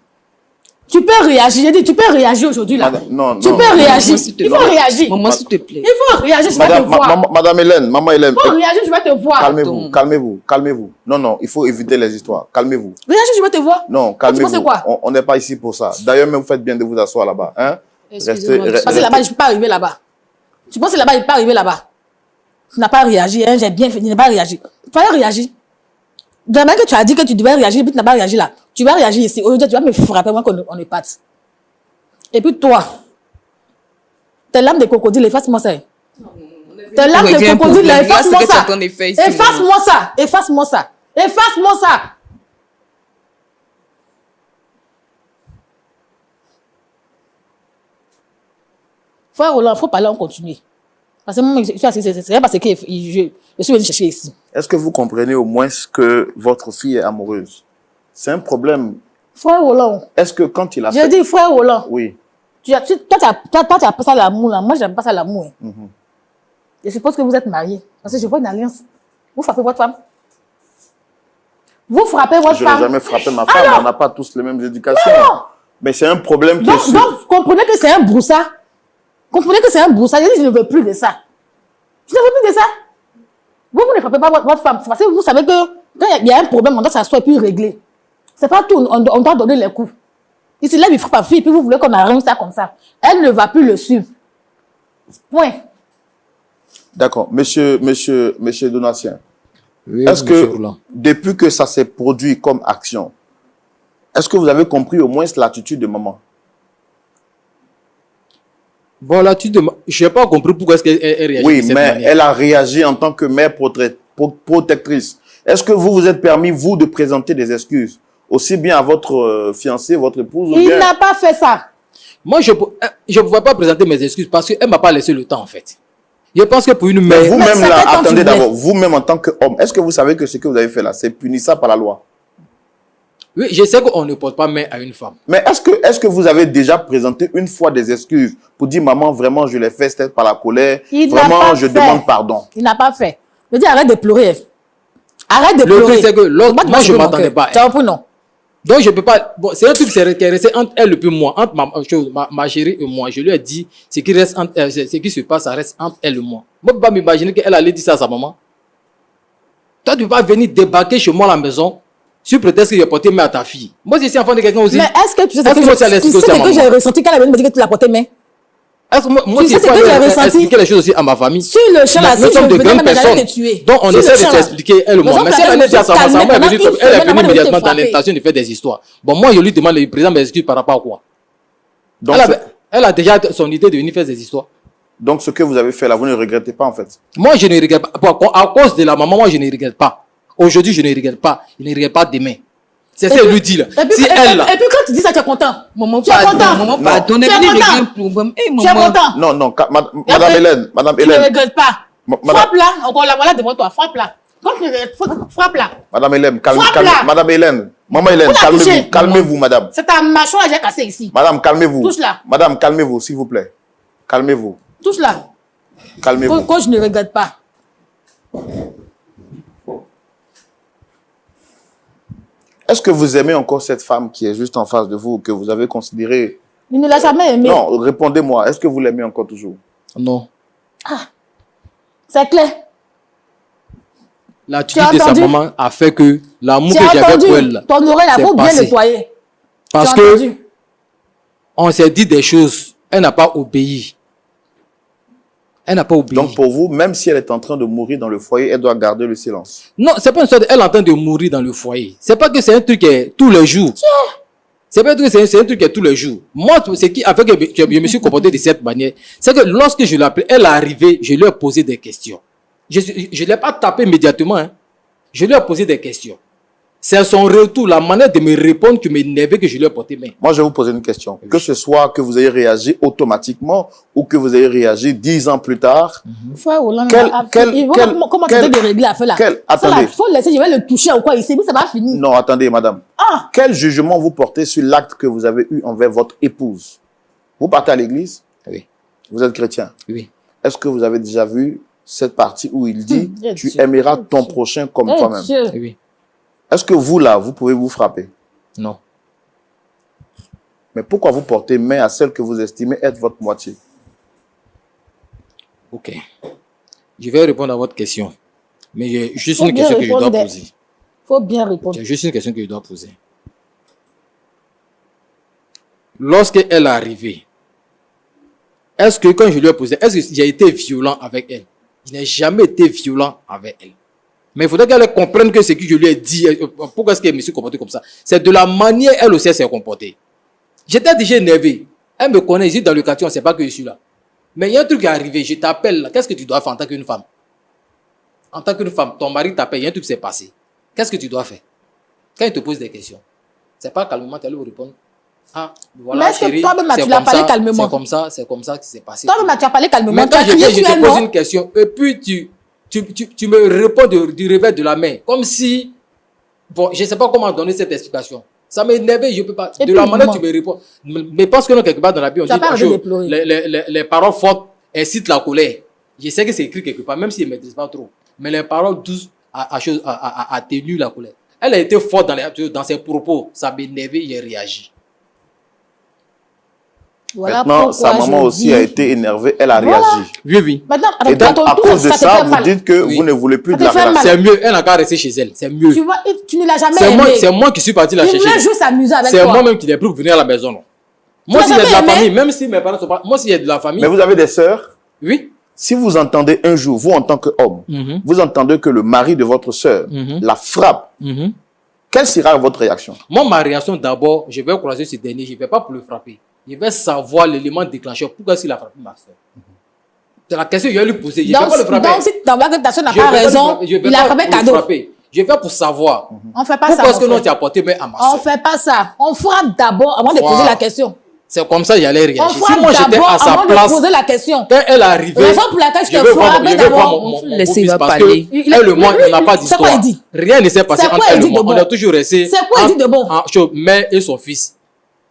Speaker 5: Tu peux réagir. J'ai dit, tu peux réagir aujourd'hui là.
Speaker 2: Non,
Speaker 5: tu peux réagir. Il faut réagir.
Speaker 1: Maman, s'il te plaît.
Speaker 5: Il faut réagir, je vais te voir.
Speaker 2: Madame Hélène, maman Hélène.
Speaker 5: Il faut réagir, je vais te voir.
Speaker 2: Calmez-vous, calmez-vous, calmez-vous. Non, non, il faut éviter les histoires. Calmez-vous.
Speaker 5: Réagir, je vais te voir.
Speaker 2: Non, calmez-vous.
Speaker 5: Tu penses quoi?
Speaker 2: On n'est pas ici pour ça. D'ailleurs, même vous faites bien de vous asseoir là-bas. Hein?
Speaker 1: Excusez-moi,
Speaker 5: Parce que là-bas, je ne peux pas arriver là-bas. Tu penses que là-bas, je ne peux pas arriver là-bas. Tu n'as pas réagi, hein? J'ai bien fait, tu n'as pas réagi. Il fallait réagir. De la manière que tu as dit que tu devais réagir, et puis tu n'as pas réagi là. Tu vas réagir ici. Aujourd'hui, tu vas me frapper, moi, qu'on ne parte. Et puis toi, tes lames de crocodile, efface-moi ça. Tes lames de crocodile, efface-moi ça. Efface-moi ça. Efface-moi ça. Efface-moi ça. Frère Roland, il faut parler, on continue. Parce que moi, je suis assis, c'est parce que je suis venu chercher ici.
Speaker 2: Est-ce que vous comprenez au moins que votre fille est amoureuse? C'est un problème.
Speaker 5: Frère Roland.
Speaker 2: Est-ce que quand il a fait...
Speaker 5: J'ai dit, frère Roland.
Speaker 2: Oui.
Speaker 5: Toi, tu as pas ça l'amour, là. Moi, je n'aime pas ça l'amour. Je suppose que vous êtes mariés. Parce que je vois une alliance. Vous frappez votre femme. Vous frappez votre femme.
Speaker 2: Je n'ai jamais frappé ma femme. On n'a pas tous les mêmes éducations.
Speaker 5: Non.
Speaker 2: Mais c'est un problème qui est sûr.
Speaker 5: Donc, comprenez que c'est un broussard. Comprenez que c'est un broussard. Je ne veux plus de ça. Je ne veux plus de ça. Vous ne frappez pas votre femme. C'est parce que vous savez que quand il y a un problème, on doit s'asseoir et puis régler. C'est pas tout. On doit donner les coups. Il se lève, il frappe ma fille, puis vous voulez qu'on arrange ça comme ça. Elle ne va plus le suivre. Point.
Speaker 2: D'accord. Monsieur Donatien,
Speaker 4: Oui,
Speaker 2: est-ce que depuis que ça s'est produit comme action, est-ce que vous avez compris au moins l'attitude de maman?
Speaker 4: Bon, l'attitude de maman, je n'ai pas compris pourquoi est-ce qu'elle réagit
Speaker 2: Oui,
Speaker 4: de cette
Speaker 2: mais
Speaker 4: manière.
Speaker 2: elle a réagi en tant que mère protectrice. Est-ce que vous vous êtes permis, vous, de présenter des excuses aussi bien à votre fiancé, votre épouse ou bien...
Speaker 5: Il n'a pas fait ça.
Speaker 4: Moi, je ne pouvais pas présenter mes excuses parce qu'elle ne m'a pas laissé le temps, en fait. Je pense que pour une mère...
Speaker 2: Vous-même, là, attendez d'abord, vous-même en tant qu'homme, est-ce que vous savez que ce que vous avez fait là, c'est punissable par la loi?
Speaker 4: Oui, je sais qu'on ne porte pas main à une femme.
Speaker 2: Mais est-ce que vous avez déjà présenté une fois des excuses pour dire, maman, vraiment, je l'ai fait, c'était par la colère.
Speaker 5: Il n'a
Speaker 2: Vraiment,
Speaker 5: pas
Speaker 2: je
Speaker 5: fait.
Speaker 2: demande pardon.
Speaker 5: Il n'a pas fait. Je dis, arrête de pleurer. Arrête de
Speaker 4: Le
Speaker 5: pleurer.
Speaker 4: truc, c'est que l'autre,
Speaker 5: Moi, tu
Speaker 4: moi,
Speaker 5: vas
Speaker 4: je
Speaker 5: sauver mon
Speaker 4: m'attendais
Speaker 5: cœur.
Speaker 4: pas.
Speaker 5: Tu as compris, non?
Speaker 4: Donc, je peux pas. Bon, c'est un truc qui est resté entre elle et puis moi, entre ma chérie et moi. Je lui ai dit, ce qui reste entre, ce qui se passe, ça reste entre elle et moi. Moi, je peux pas m'imaginer qu'elle allait dire ça à sa maman. Toi, tu peux pas venir débarquer chez moi à la maison, sur prétexte que j'ai porté main à ta fille. Moi, je suis enfant de quelqu'un aussi.
Speaker 5: Mais est-ce que tu sais
Speaker 4: Est-ce que moi, ça laisse
Speaker 5: tu sais
Speaker 4: aussi à
Speaker 5: ce que
Speaker 4: maman?
Speaker 5: j'ai ressenti quand elle est venue me dire que tu l'as porté main?
Speaker 4: Est-ce que moi,
Speaker 5: Tu sais
Speaker 4: je
Speaker 5: ce que j'ai
Speaker 4: peux
Speaker 5: ressenti?
Speaker 4: expliquer les choses aussi à ma famille.
Speaker 5: Sur le champ là,
Speaker 4: Nous
Speaker 5: si je
Speaker 4: sommes de
Speaker 5: venais
Speaker 4: grandes
Speaker 5: même j'allais
Speaker 4: personnes.
Speaker 5: te tuer.
Speaker 4: Donc, on
Speaker 5: Sur
Speaker 4: essaie
Speaker 5: le
Speaker 4: de
Speaker 5: champ, là.
Speaker 4: s'expliquer, elle ou moi.
Speaker 5: Par
Speaker 4: Mais
Speaker 5: exemple,
Speaker 4: si elle allait dire à sa maman,
Speaker 5: calmer,
Speaker 4: elle
Speaker 5: pendant
Speaker 4: est
Speaker 5: une
Speaker 4: venue
Speaker 5: semaine,
Speaker 4: immédiatement
Speaker 5: elle
Speaker 4: dans
Speaker 5: était
Speaker 4: l'intention de faire des histoires. Bon, moi, je lui demande le président m'excuse par rapport à quoi?
Speaker 2: Donc,
Speaker 4: Elle a déjà son idée de venir faire des histoires.
Speaker 2: donc, ce que vous avez fait là, vous ne regrettez pas en fait.
Speaker 4: Moi, je ne regrette pas. À cause de la maman, moi, je ne regrette pas. Aujourd'hui, je ne regrette pas. Je ne regrette pas demain. C'est ça, lui dit là.
Speaker 5: Et puis,
Speaker 4: Si elle, là,
Speaker 5: et puis quand tu dis ça, tu es content.
Speaker 1: Maman,
Speaker 5: Tu es content.
Speaker 1: maman,
Speaker 2: Non.
Speaker 1: pardonne.
Speaker 5: Tu es
Speaker 1: Venez
Speaker 5: content.
Speaker 1: régler un problème. Eh,
Speaker 5: Tu es
Speaker 1: maman.
Speaker 5: content.
Speaker 2: Non, non, Madame
Speaker 5: après,
Speaker 2: Hélène, Madame
Speaker 5: Tu ne
Speaker 2: Hélène,
Speaker 5: regrettes pas.
Speaker 2: Madame-
Speaker 5: Frappe là, encore là, voilà devant toi, frappe là. Quand tu regrettes, frappe là.
Speaker 2: Madame Hélène,
Speaker 5: Frappe là.
Speaker 2: Madame Hélène, Maman Hélène,
Speaker 5: Vous la
Speaker 2: calmez-vous,
Speaker 5: touchez.
Speaker 2: calmez-vous, madame.
Speaker 5: C'est ta mâchoire que j'ai cassée ici.
Speaker 2: Madame, calmez-vous.
Speaker 5: Touche là.
Speaker 2: Madame, calmez-vous, s'il vous plaît. Calmez-vous,
Speaker 5: Touche là.
Speaker 2: calmez-vous.
Speaker 5: Quand je ne regrette pas.
Speaker 2: Est-ce que vous aimez encore cette femme qui est juste en face de vous, que vous avez considérée...
Speaker 5: Il ne l'a jamais aimé.
Speaker 2: Non, répondez-moi. Est-ce que vous l'aimez encore toujours?
Speaker 4: non.
Speaker 5: C'est clair.
Speaker 4: L'attitude
Speaker 5: Tu as
Speaker 4: de sa
Speaker 5: entendu?
Speaker 4: maman a fait que l'amour
Speaker 5: Tu
Speaker 4: que
Speaker 5: as
Speaker 4: j'avais
Speaker 5: entendu.
Speaker 4: pour elle, là,
Speaker 5: Ton oreille,
Speaker 4: c'est
Speaker 5: il faut bien
Speaker 4: passé.
Speaker 5: nettoyer.
Speaker 4: parce
Speaker 5: Tu as
Speaker 4: que
Speaker 5: entendu?
Speaker 4: on s'est dit des choses, elle n'a pas obéi. Elle n'a pas obéi.
Speaker 2: Donc pour vous, même si elle est en train de mourir dans le foyer, elle doit garder le silence.
Speaker 4: Non, c'est pas une sorte elle est en train de mourir dans le foyer. C'est pas que c'est un truc qui est tous les jours. C'est pas un truc, c'est un truc qui est tous les jours. Moi, ce qui a fait que je me suis comporté de cette manière, c'est que lorsque je l'ai appelée, elle est arrivée, je lui ai posé des questions. Je ne l'ai pas tapé immédiatement. Hein. Je lui ai posé des questions. C'est son retour, la manière de me répondre qui m'énervait que je lui ai porté main.
Speaker 2: Moi, je vais vous poser une question. Que ce soit que vous ayez réagi automatiquement ou que vous ayez réagi 10 ans plus tard,
Speaker 5: Frère Hollande, comment tu
Speaker 2: quel-
Speaker 5: fais de régler l'affaire là?
Speaker 2: quel-
Speaker 5: Ça, là,
Speaker 2: attendez.
Speaker 5: faut laisser, je vais le toucher ou quoi ici, mais ça va finir.
Speaker 2: non, attendez, madame.
Speaker 5: Ah,
Speaker 2: Quel jugement vous portez sur l'acte que vous avez eu envers votre épouse? Vous partez à l'église?
Speaker 4: Oui.
Speaker 2: Vous êtes chrétien?
Speaker 4: Oui.
Speaker 2: Est-ce que vous avez déjà vu cette partie où il dit tu
Speaker 5: Dieu.
Speaker 2: aimeras ton prochain comme
Speaker 5: eh,
Speaker 2: toi-même?
Speaker 5: Dieu.
Speaker 4: Oui.
Speaker 2: Est-ce que vous, là, vous pouvez vous frapper?
Speaker 4: Non.
Speaker 2: Mais pourquoi vous portez main à celle que vous estimez être votre moitié?
Speaker 4: Ok. Je vais répondre à votre question. Mais j'ai juste
Speaker 5: Faut
Speaker 4: une
Speaker 5: bien
Speaker 4: question que je dois
Speaker 5: répondre.
Speaker 4: poser.
Speaker 5: Faut bien répondre.
Speaker 4: J'ai juste une question que je dois poser. Lorsqu'elle est arrivée, est-ce que quand je lui ai posé, est-ce que j'ai été violent avec elle? Je n'ai jamais été violent avec elle. Mais il faudrait qu'elle comprenne que ce que je lui ai dit, pourquoi est-ce qu'elle me suis comporté comme ça? C'est de la manière elle aussi elle s'est comportée. J'étais déjà énervé. Elle me connaît, ici dans le quartier, on ne sait pas que je suis là. Mais il y a un truc qui est arrivé, je t'appelle là. Qu'est-ce que tu dois faire en tant qu'une femme? En tant qu'une femme, ton mari t'appelle, il y a un truc qui s'est passé. Qu'est-ce que tu dois faire? Quand il te pose des questions, c'est pas calmement, tu allais lui répondre. Ah, voilà,
Speaker 5: Mais est-ce que
Speaker 4: chérie,
Speaker 5: toi-même,
Speaker 4: c'est
Speaker 5: tu l'as
Speaker 4: comme
Speaker 5: parlé
Speaker 4: ça,
Speaker 5: calmement?
Speaker 4: c'est comme ça qui s'est passé.
Speaker 5: Toi-même, tu as parlé calmement.
Speaker 4: Mais
Speaker 5: Tu as
Speaker 4: quand je
Speaker 5: crié
Speaker 4: viens, je
Speaker 5: sur
Speaker 4: te
Speaker 5: elle,
Speaker 4: pose
Speaker 5: non?
Speaker 4: une question, et puis tu me réponds du revers de la main, comme si, bon, je ne sais pas comment donner cette explication. Ça m'a énervé, je ne peux pas.
Speaker 5: Et
Speaker 4: De
Speaker 5: puis,
Speaker 4: la manière
Speaker 5: maman.
Speaker 4: tu me réponds. Mais parce que non, quelque part dans la Bible, on
Speaker 5: Tu as
Speaker 4: dit
Speaker 5: pas
Speaker 4: un
Speaker 5: arrêté
Speaker 4: jour,
Speaker 5: de pleurer.
Speaker 4: les paroles fortes incitent la colère. Je sais que c'est écrit quelque part, même s'ils ne maîtrisent pas trop. Mais les paroles douces atténuent la colère. Elle a été forte dans ses propos. Ça m'a énervé, j'ai réagi.
Speaker 5: Voilà
Speaker 2: Maintenant,
Speaker 5: pourquoi
Speaker 2: sa maman
Speaker 5: je
Speaker 2: aussi
Speaker 5: dis-
Speaker 2: a été énervée, elle a
Speaker 5: Voilà.
Speaker 2: réagi.
Speaker 4: Oui, oui.
Speaker 5: Maintenant,
Speaker 2: Et donc, à
Speaker 5: tout
Speaker 2: cause de
Speaker 5: te
Speaker 2: ça,
Speaker 5: fait
Speaker 2: vous
Speaker 5: mal.
Speaker 2: dites que
Speaker 4: Oui.
Speaker 2: vous ne voulez plus
Speaker 5: Ça
Speaker 2: de
Speaker 5: te
Speaker 2: la
Speaker 5: fait
Speaker 2: relation.
Speaker 5: mal.
Speaker 4: C'est mieux, elle n'a qu'à rester chez elle. C'est mieux.
Speaker 5: Tu vois, tu ne l'as jamais
Speaker 4: C'est moi,
Speaker 5: aimé.
Speaker 4: qui suis parti la
Speaker 5: Il
Speaker 4: chercher.
Speaker 5: voulait juste s'amuser avec
Speaker 4: C'est
Speaker 5: toi.
Speaker 4: moi-même qui l'ai pris pour venir à la maison. Non. Moi,
Speaker 5: l'as
Speaker 4: s'il y a de la
Speaker 5: jamais aimé?
Speaker 4: famille, même si mes parents sont pas. Moi, s'il y a de la famille.
Speaker 2: Mais vous avez des sœurs?
Speaker 4: Oui.
Speaker 2: Si vous entendez un jour, vous en tant qu'homme,
Speaker 4: Mhm.
Speaker 2: vous entendez que le mari de votre sœur
Speaker 4: Mhm.
Speaker 2: la frappe,
Speaker 4: Mhm.
Speaker 2: quelle sera votre réaction?
Speaker 4: Moi, ma réaction d'abord, je vais croiser ce dernier. Je ne vais pas pour le frapper. Je vais savoir l'élément déclencheur. Pourquoi est-ce qu'il a frappé ma soeur? C'est la question que je vais lui poser. Je ne vais
Speaker 5: Donc,
Speaker 4: pas le frapper.
Speaker 5: donc, si tu vois que ta soeur n'a
Speaker 4: Je vais
Speaker 5: pas
Speaker 4: pas le
Speaker 5: raison,
Speaker 4: frapper. Je vais
Speaker 5: il a
Speaker 4: pas
Speaker 5: frappé
Speaker 4: pour le
Speaker 5: cadeau.
Speaker 4: frapper. Je vais pour savoir.
Speaker 5: On ne fait pas ça.
Speaker 4: Pourquoi est-ce que
Speaker 5: mon
Speaker 4: non,
Speaker 5: frère.
Speaker 4: tu as porté main à ma
Speaker 5: On
Speaker 4: soeur?
Speaker 5: ne fait pas ça. On frappe d'abord avant de
Speaker 4: Voilà.
Speaker 5: poser la question.
Speaker 4: C'est comme ça que j'allais
Speaker 5: On
Speaker 4: réagir. Si
Speaker 5: frappe
Speaker 4: moi j'étais
Speaker 5: d'abord
Speaker 4: à sa
Speaker 5: avant de
Speaker 4: place,
Speaker 5: poser la question.
Speaker 4: quand elle est arrivée,
Speaker 5: Raison pour laquelle je
Speaker 4: je
Speaker 5: te
Speaker 4: veux voir
Speaker 5: frappe d'abord.
Speaker 4: mon
Speaker 1: Laissez, il
Speaker 4: fils
Speaker 1: va
Speaker 4: parce
Speaker 1: parler.
Speaker 4: que elle et moi, on n'a pas
Speaker 5: C'est quoi
Speaker 4: d'histoire.
Speaker 5: il dit?
Speaker 4: Rien ne s'est passé
Speaker 5: C'est quoi
Speaker 4: entre
Speaker 5: il
Speaker 4: elle
Speaker 5: dit
Speaker 4: et moi.
Speaker 5: de
Speaker 4: On
Speaker 5: bon?
Speaker 4: est toujours resté
Speaker 5: C'est quoi il dit de bon?
Speaker 4: entre mère et son fils.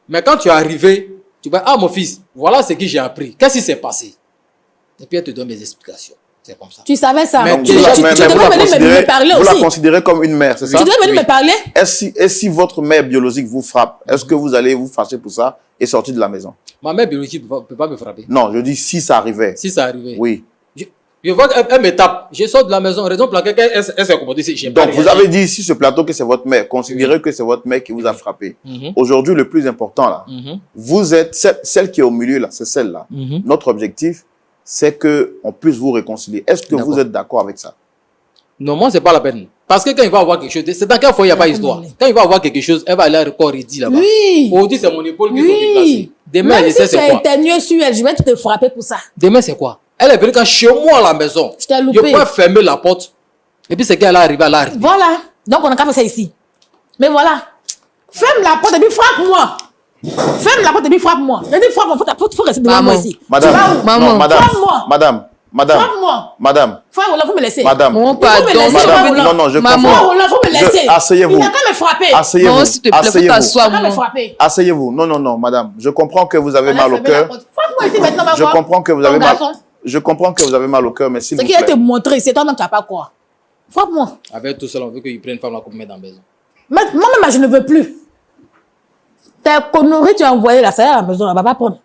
Speaker 4: Mais quand tu es arrivé, tu vas, ah mon fils, voilà ce que j'ai appris. Qu'est-ce qui s'est passé? Et puis elle te donne des explications. C'est comme ça.
Speaker 5: Tu savais ça.
Speaker 4: Mais
Speaker 2: Donc,
Speaker 5: Tu
Speaker 2: vous, la,
Speaker 5: devais venir me parler
Speaker 2: vous la
Speaker 5: aussi.
Speaker 2: considérez comme une mère, c'est ça?
Speaker 5: Tu devais venir
Speaker 4: Oui.
Speaker 5: me parler.
Speaker 2: Et si votre mère biologique vous frappe, est-ce que vous allez vous fâcher pour ça et sortir de la maison?
Speaker 4: Ma mère biologique ne peut pas me frapper.
Speaker 2: Non, je dis si ça arrivait.
Speaker 4: Si ça arrivait.
Speaker 2: Oui.
Speaker 4: Je vois qu'elle me tape. Je sors de la maison. Raison pour laquelle elle s'est comportée. J'ai pas
Speaker 2: Donc, vous
Speaker 4: réagi.
Speaker 2: avez dit ici ce plateau que c'est votre mère. Considérez que c'est votre mère qui vous a frappé.
Speaker 4: Mhm.
Speaker 2: Aujourd'hui, le plus important là,
Speaker 4: Mhm.
Speaker 2: vous êtes celle qui est au milieu là, c'est celle-là.
Speaker 4: Mhm.
Speaker 2: Notre objectif, c'est que on puisse vous réconcilier. Est-ce que vous
Speaker 4: D'accord.
Speaker 2: êtes d'accord avec ça?
Speaker 4: Non, moi, c'est pas la peine. Parce que quand il va avoir quelque chose, c'est dans quel foyer il n'y a pas d'histoire. Quand il va avoir quelque chose, elle va aller encore redire là-bas.
Speaker 5: Oui.
Speaker 4: Aujourd'hui, c'est mon épaule qui sont déplacées.
Speaker 5: Oui.
Speaker 4: Demain,
Speaker 5: Même
Speaker 4: je sais
Speaker 5: si tu
Speaker 4: c'est
Speaker 5: as
Speaker 4: quoi.
Speaker 5: éternué sur elle, je vais te frapper pour ça.
Speaker 4: Demain, c'est quoi? Elle est venue quand chez moi à la maison.
Speaker 5: Je t'ai
Speaker 4: Je
Speaker 5: loupé.
Speaker 4: peux fermer la porte. Et puis, c'est qu'elle est arrivée, elle est arrivée.
Speaker 5: Voilà. Donc, on n'a qu'à faire ça ici. Mais voilà. Ferme la porte et puis frappe-moi. Ferme la porte et puis frappe-moi. Je dis frappe-moi. Faut rester devant
Speaker 1: Maman.
Speaker 5: moi ici.
Speaker 2: Madame,
Speaker 5: Tu vas où?
Speaker 1: Maman.
Speaker 2: non, madame,
Speaker 5: Frappe-moi.
Speaker 2: madame, madame,
Speaker 5: Frappe-moi.
Speaker 2: madame,
Speaker 5: Frère Roland, faut me laisser.
Speaker 2: madame,
Speaker 1: Maman,
Speaker 5: Il faut me
Speaker 1: pardon.
Speaker 5: laisser,
Speaker 2: madame,
Speaker 5: frère Roland.
Speaker 2: non, non, je
Speaker 1: Maman.
Speaker 5: Frère
Speaker 2: comprends.
Speaker 5: Roland, faut me laisser.
Speaker 2: Asseyez-vous.
Speaker 5: Il n'a qu'à me frapper.
Speaker 2: Asseyez-vous.
Speaker 1: Maman, s'il te plaît, faut
Speaker 2: Asseyez-vous.
Speaker 1: t'asseoir,
Speaker 5: Il n'a qu'à me
Speaker 1: maman.
Speaker 5: frapper.
Speaker 2: Asseyez-vous. Non, non, non, madame. Je comprends que vous avez
Speaker 5: On a
Speaker 2: mal au
Speaker 5: fermé la
Speaker 2: cœur.
Speaker 5: porte. Frappe-moi ici maintenant, ma
Speaker 2: Je
Speaker 5: voix.
Speaker 2: comprends que vous
Speaker 5: Ton
Speaker 2: avez mal.
Speaker 5: garçon.
Speaker 2: Je comprends que vous avez mal au cœur, mais s'il
Speaker 5: Ce
Speaker 2: vous
Speaker 5: qui a été
Speaker 2: plaît.
Speaker 5: montré, c'est toi-même qui n'as pas quoi. Frappe-moi.
Speaker 4: Avec tout cela, on veut qu'il prenne une femme là pour mettre dans la maison.
Speaker 5: Mais moi-même, je ne veux plus. Ta connerie, tu as envoyé là, ça y est à la maison, elle va pas prendre.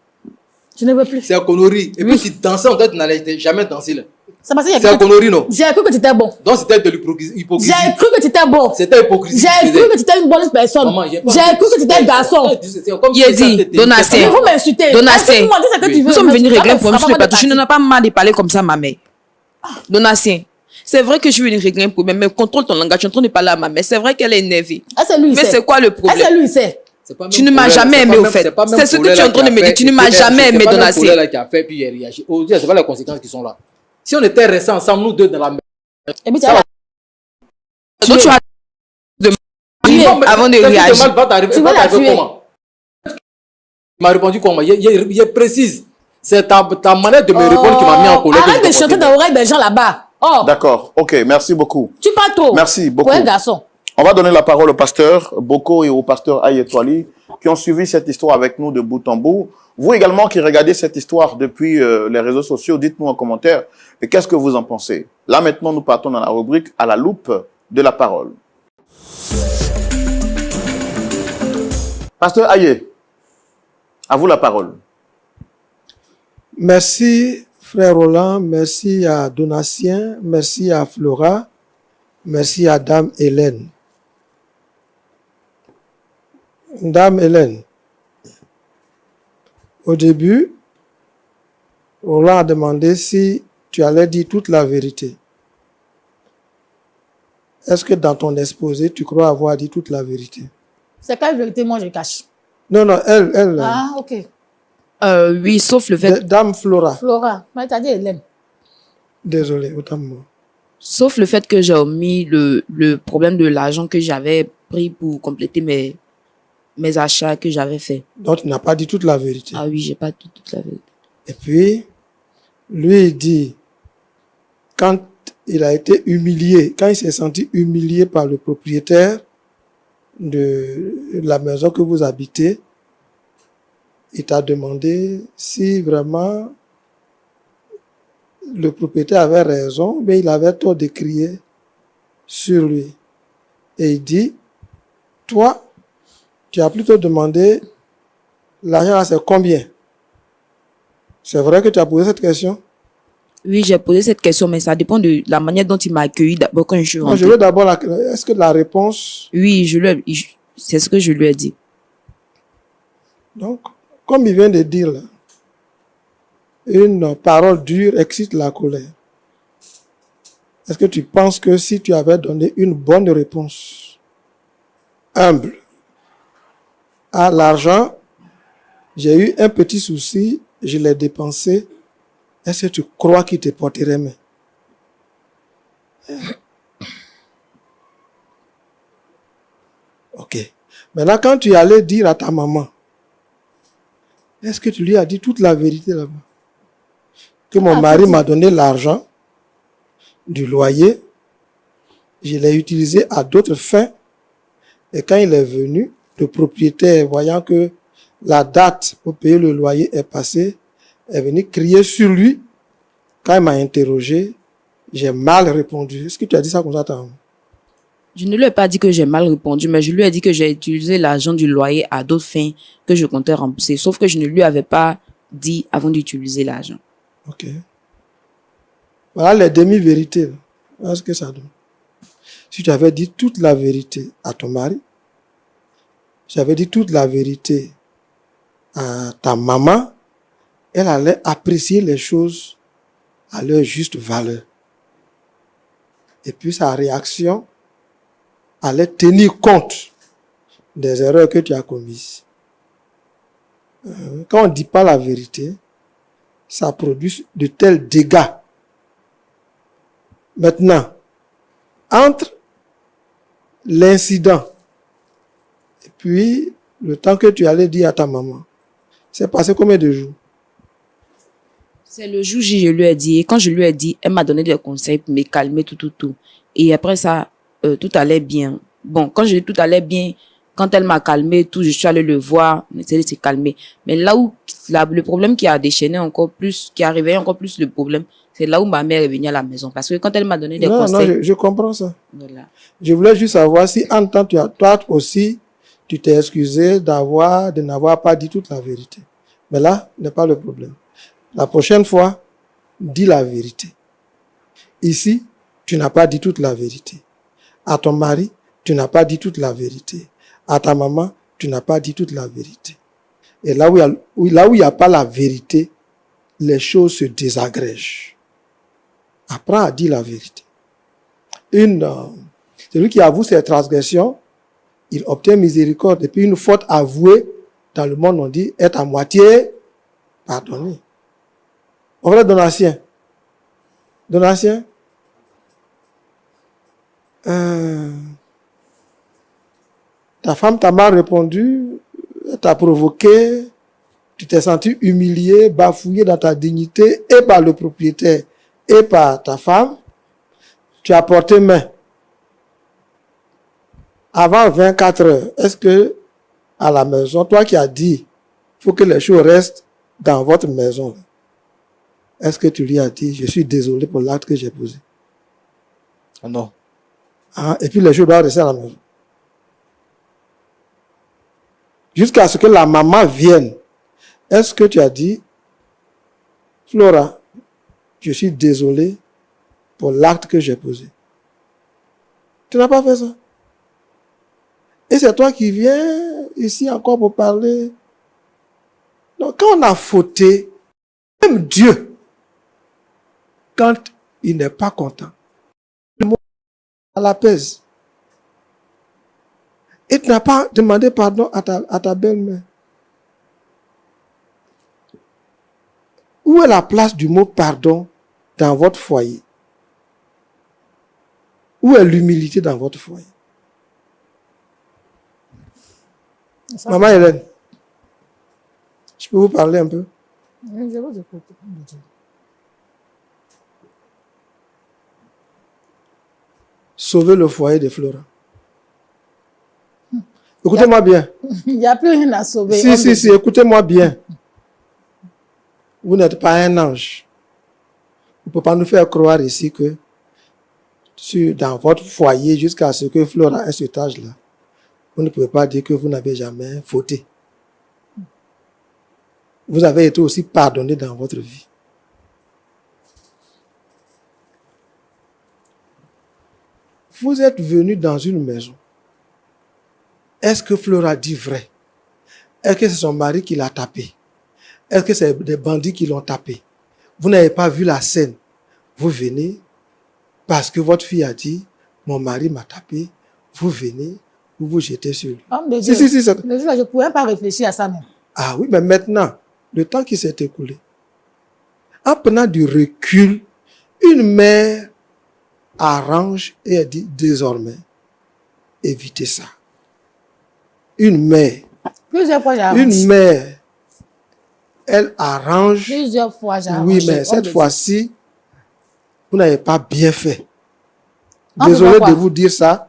Speaker 5: Je ne veux plus.
Speaker 4: C'est un connerie. Et puis, si tu dansais, on tête, tu n'allais jamais danser là.
Speaker 5: C'est parce que
Speaker 4: C'est un connerie, non?
Speaker 5: j'ai cru que tu étais bon.
Speaker 4: Donc, c'était de l'hypocrisie.
Speaker 5: J'ai cru que tu étais bon.
Speaker 4: C'était hypocrisie.
Speaker 5: J'ai cru que tu étais une bonne personne.
Speaker 4: Maman,
Speaker 5: J'ai cru que tu étais un garçon.
Speaker 1: Il a dit, Donatien.
Speaker 5: Vous m'insultez.
Speaker 1: Donatien.
Speaker 5: Dis ce que tu veux.
Speaker 1: Nous sommes
Speaker 5: mais
Speaker 1: venus
Speaker 5: tu
Speaker 1: régler un
Speaker 5: vas
Speaker 1: problème sur
Speaker 5: me
Speaker 1: le plateau.
Speaker 5: frapper
Speaker 1: Je n'en ai pas marre de parler comme ça, ma mère. Donatien, c'est vrai que je suis venue régler un problème, mais contrôle ton langage. Je suis en train de parler à ma mère. C'est vrai qu'elle est énervée.
Speaker 5: Ah, c'est lui,
Speaker 1: Mais c'est quoi le
Speaker 5: Ah,
Speaker 1: problème?
Speaker 5: c'est lui, c'est.
Speaker 1: Tu ne m'as jamais aimé, au fait. C'est ce que tu es en train de me dire. Tu ne m'as jamais aimé, Donatien.
Speaker 4: C'est pas qui a fait, puis il a réagi. Aujourd'hui, c'est pas les conséquences qui sont là. Si on était restés ensemble, nous deux, dans la même.
Speaker 5: Et puis, tu
Speaker 4: Ça
Speaker 5: vas
Speaker 1: Donc tu as de
Speaker 5: tuer.
Speaker 1: avant de réagir.
Speaker 5: Tu vas la tuer.
Speaker 4: Comment? Il m'a répondu comment? Il est précise. C'est ta manière de me répondre qui m'a mis en colère.
Speaker 5: Arrête de chanter dans l'oreille des gens là-bas. Oh,
Speaker 2: D'accord. Ok. Merci beaucoup.
Speaker 5: tu parles trop.
Speaker 2: Merci beaucoup.
Speaker 5: Pour un garçon.
Speaker 2: On va donner la parole au pasteur Boko et au pasteur Ayetwali qui ont suivi cette histoire avec nous de bout en bout. Vous également qui regardez cette histoire depuis les réseaux sociaux, dites-nous en commentaire qu'est-ce que vous en pensez. Là maintenant, nous partons dans la rubrique à la loupe de la parole. Pasteur Aye, à vous la parole.
Speaker 3: Merci, frère Roland. Merci à Donatien. Merci à Flora. Merci à Dame Hélène. Dame Hélène, au début, Roland a demandé si tu allais dire toute la vérité. Est-ce que dans ton exposé, tu crois avoir dit toute la vérité?
Speaker 5: C'est quelle vérité, moi, je cache.
Speaker 3: Non, non, elle.
Speaker 5: Ah, ok.
Speaker 1: Oui, sauf le fait,
Speaker 3: Dame Flora.
Speaker 5: Flora, mais t'as dit Hélène.
Speaker 3: Désolé, autant de mots.
Speaker 1: sauf le fait que j'ai omis le problème de l'argent que j'avais pris pour compléter mes achats que j'avais fait.
Speaker 3: Donc, tu n'as pas dit toute la vérité.
Speaker 1: Ah oui, j'ai pas dit toute la vérité.
Speaker 3: Et puis, lui, il dit, quand il a été humilié, quand il s'est senti humilié par le propriétaire de la maison que vous habitez, il t'a demandé si vraiment le propriétaire avait raison, mais il avait tort de crier sur lui. Et il dit, toi, tu as plutôt demandé l'argent, c'est combien? C'est vrai que tu as posé cette question?
Speaker 1: Oui, j'ai posé cette question, mais ça dépend de la manière dont il m'a accueilli d'abord quand je suis
Speaker 3: Moi,
Speaker 1: rentrée.
Speaker 3: je veux d'abord est-ce que la réponse,
Speaker 1: Oui, c'est ce que je lui ai dit.
Speaker 3: donc, comme il vient de dire là, une parole dure excite la colère. Est-ce que tu penses que si tu avais donné une bonne réponse, humble, à l'argent, j'ai eu un petit souci, je l'ai dépensé, est-ce que tu crois qu'il te porterait main? Ok. Maintenant, quand tu allais dire à ta maman, Est-ce que tu lui as dit toute la vérité là-bas? Que mon mari m'a donné l'argent du loyer, je l'ai utilisé à d'autres fins, et quand il est venu, le propriétaire, voyant que la date pour payer le loyer est passée, est venu crier sur lui. Quand il m'a interrogé, j'ai mal répondu. Est-ce que tu as dit ça comme ça, ta maman?
Speaker 1: Je ne lui ai pas dit que j'ai mal répondu, mais je lui ai dit que j'ai utilisé l'argent du loyer à d'autres fins que je comptais rembourser. Sauf que je ne lui avais pas dit avant d'utiliser l'argent.
Speaker 3: Ok. Voilà les demi-vérités. Voilà ce que ça donne. Si tu avais dit toute la vérité à ton mari, si tu avais dit toute la vérité à ta maman, elle allait apprécier les choses à leur juste valeur. Et puis sa réaction allait tenir compte des erreurs que tu as commises. Quand on ne dit pas la vérité, ça produit de tels dégâts. Maintenant, entre l'incident et puis le temps que tu allais dire à ta maman, c'est passé combien de jours?
Speaker 1: C'est le jour J, je lui ai dit. Et quand je lui ai dit, elle m'a donné des conseils pour me calmer, tout. Et après ça, tout allait bien. Bon, quand je dis tout allait bien, quand elle m'a calmé, tout, je suis allée le voir, on essayait de se calmer. Mais là où le problème qui a déchaîné encore plus, qui a réveillé encore plus le problème, c'est là où ma mère est venue à la maison. Parce que quand elle m'a donné des conseils...
Speaker 3: Non, je comprends ça.
Speaker 1: Voilà.
Speaker 3: Je voulais juste savoir si en temps, toi aussi, tu t'es excusé de n'avoir pas dit toute la vérité. Mais là, n'est pas le problème. La prochaine fois, dis la vérité. Ici, tu n'as pas dit toute la vérité. À ton mari, tu n'as pas dit toute la vérité. À ta maman, tu n'as pas dit toute la vérité. Et là où il n'y a pas la vérité, les choses se désagrègent. Apprends à dire la vérité. Celui qui avoue ses transgressions, il obtient miséricorde. Et puis une faute avouée, dans le monde on dit, est à moitié pardonnée. On va Donatien. Donatien. Ta femme t'a mal répondu, elle t'a provoqué, tu t'es senti humilié, bafouillé dans ta dignité, et par le propriétaire, et par ta femme. Tu as porté main. Avant 24 heures, est-ce que à la maison, toi qui as dit, il faut que les choses restent dans votre maison, est-ce que tu lui as dit, je suis désolé pour l'acte que j'ai posé?
Speaker 4: Non.
Speaker 3: Et puis les choses doivent rester à la maison. Jusqu'à ce que la maman vienne. Est-ce que tu as dit, Flora, je suis désolé pour l'acte que j'ai posé? Tu n'as pas fait ça. Et c'est toi qui viens ici encore pour parler. Donc quand on a fauté, même Dieu, quand il n'est pas content, le mot l'apaise. Et tu n'as pas demandé pardon à ta belle-mère. Où est la place du mot pardon dans votre foyer? Où est l'humilité dans votre foyer? Maman Hélène, je peux vous parler un peu?
Speaker 5: Je vous écoute.
Speaker 3: Sauver le foyer de Flora. Écoutez-moi bien.
Speaker 5: Il n'y a plus rien à sauver.
Speaker 3: Si, écoutez-moi bien. Vous n'êtes pas un ange. Vous ne pouvez pas nous faire croire ici que dans votre foyer, jusqu'à ce que Flora ait cet âge-là, vous ne pouvez pas dire que vous n'avez jamais fauté. Vous avez été aussi pardonné dans votre vie. Vous êtes venu dans une maison. Est-ce que Flora dit vrai? Est-ce que c'est son mari qui l'a tapé? Est-ce que c'est des bandits qui l'ont tapé? Vous n'avez pas vu la scène. Vous venez parce que votre fille a dit, mon mari m'a tapé. Vous venez, vous vous jetez sur lui.
Speaker 5: Homme de Dieu.
Speaker 3: Si.
Speaker 5: Le jour-là, je ne pouvais pas réfléchir à ça même.
Speaker 3: Ah oui, mais maintenant, le temps qui s'est écoulé, en prenant du recul, une mère arrange et elle dit désormais, évitez ça. Une mère
Speaker 5: Plusieurs fois, j'ai arrangé.
Speaker 3: Une mère elle arrange.
Speaker 5: Plusieurs fois, j'ai
Speaker 3: Oui,
Speaker 5: arrangé,
Speaker 3: mais
Speaker 5: on
Speaker 3: cette
Speaker 5: me dit.
Speaker 3: fois-ci, vous n'avez pas bien fait.
Speaker 5: On peut
Speaker 3: Désolé
Speaker 5: faire quoi?
Speaker 3: de vous dire ça.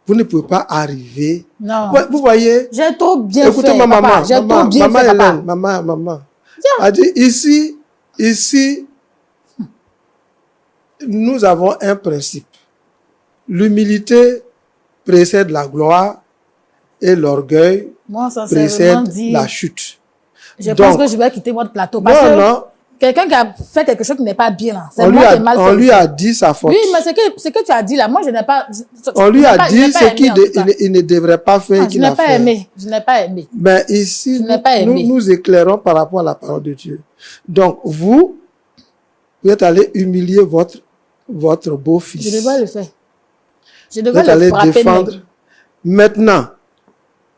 Speaker 3: Vous ne pouvez pas arriver.
Speaker 5: Non.
Speaker 3: Ouais, vous voyez,
Speaker 5: J'ai trop bien
Speaker 3: écoutez
Speaker 5: fait,
Speaker 3: ma
Speaker 5: papa.
Speaker 3: maman,
Speaker 5: J'ai trop
Speaker 3: maman,
Speaker 5: bien
Speaker 3: maman
Speaker 5: fait, papa.
Speaker 3: Hélène, maman. Elle dit, ici, nous avons un principe. L'humilité précède la gloire et l'orgueil
Speaker 5: Moi, sincèrement
Speaker 3: précède
Speaker 5: dit,
Speaker 3: la chute.
Speaker 5: je
Speaker 3: Donc,
Speaker 5: pense que je vais quitter votre plateau. Parce
Speaker 3: Non,
Speaker 5: que
Speaker 3: non,
Speaker 5: quelqu'un qui a fait quelque chose qui n'est pas bien, là, c'est
Speaker 3: on lui,
Speaker 5: moi qui ai mal fait.
Speaker 3: on lui
Speaker 5: aussi.
Speaker 3: a dit sa faute.
Speaker 5: Oui, mais ce que tu as dit là, moi, je n'ai pas.
Speaker 3: On lui
Speaker 5: je n'ai
Speaker 3: a
Speaker 5: pas- je
Speaker 3: dit
Speaker 5: n'ai pas
Speaker 3: ce
Speaker 5: aimé,
Speaker 3: qu'il
Speaker 5: en tout cas.
Speaker 3: il ne devrait pas faire et
Speaker 5: Ah, je
Speaker 3: qu'il
Speaker 5: n'ai
Speaker 3: a
Speaker 5: pas
Speaker 3: fait.
Speaker 5: aimé. Je n'ai pas aimé.
Speaker 3: Mais ici,
Speaker 5: Je n'ai pas aimé.
Speaker 3: nous éclairons par rapport à la parole de Dieu. Donc, vous êtes allé humilier votre beau-fils.
Speaker 5: Je devrais le faire. Je
Speaker 3: Vous
Speaker 5: devrais
Speaker 3: êtes
Speaker 5: le
Speaker 3: allé
Speaker 5: frapper.
Speaker 3: défendre.
Speaker 5: Même.
Speaker 3: Maintenant,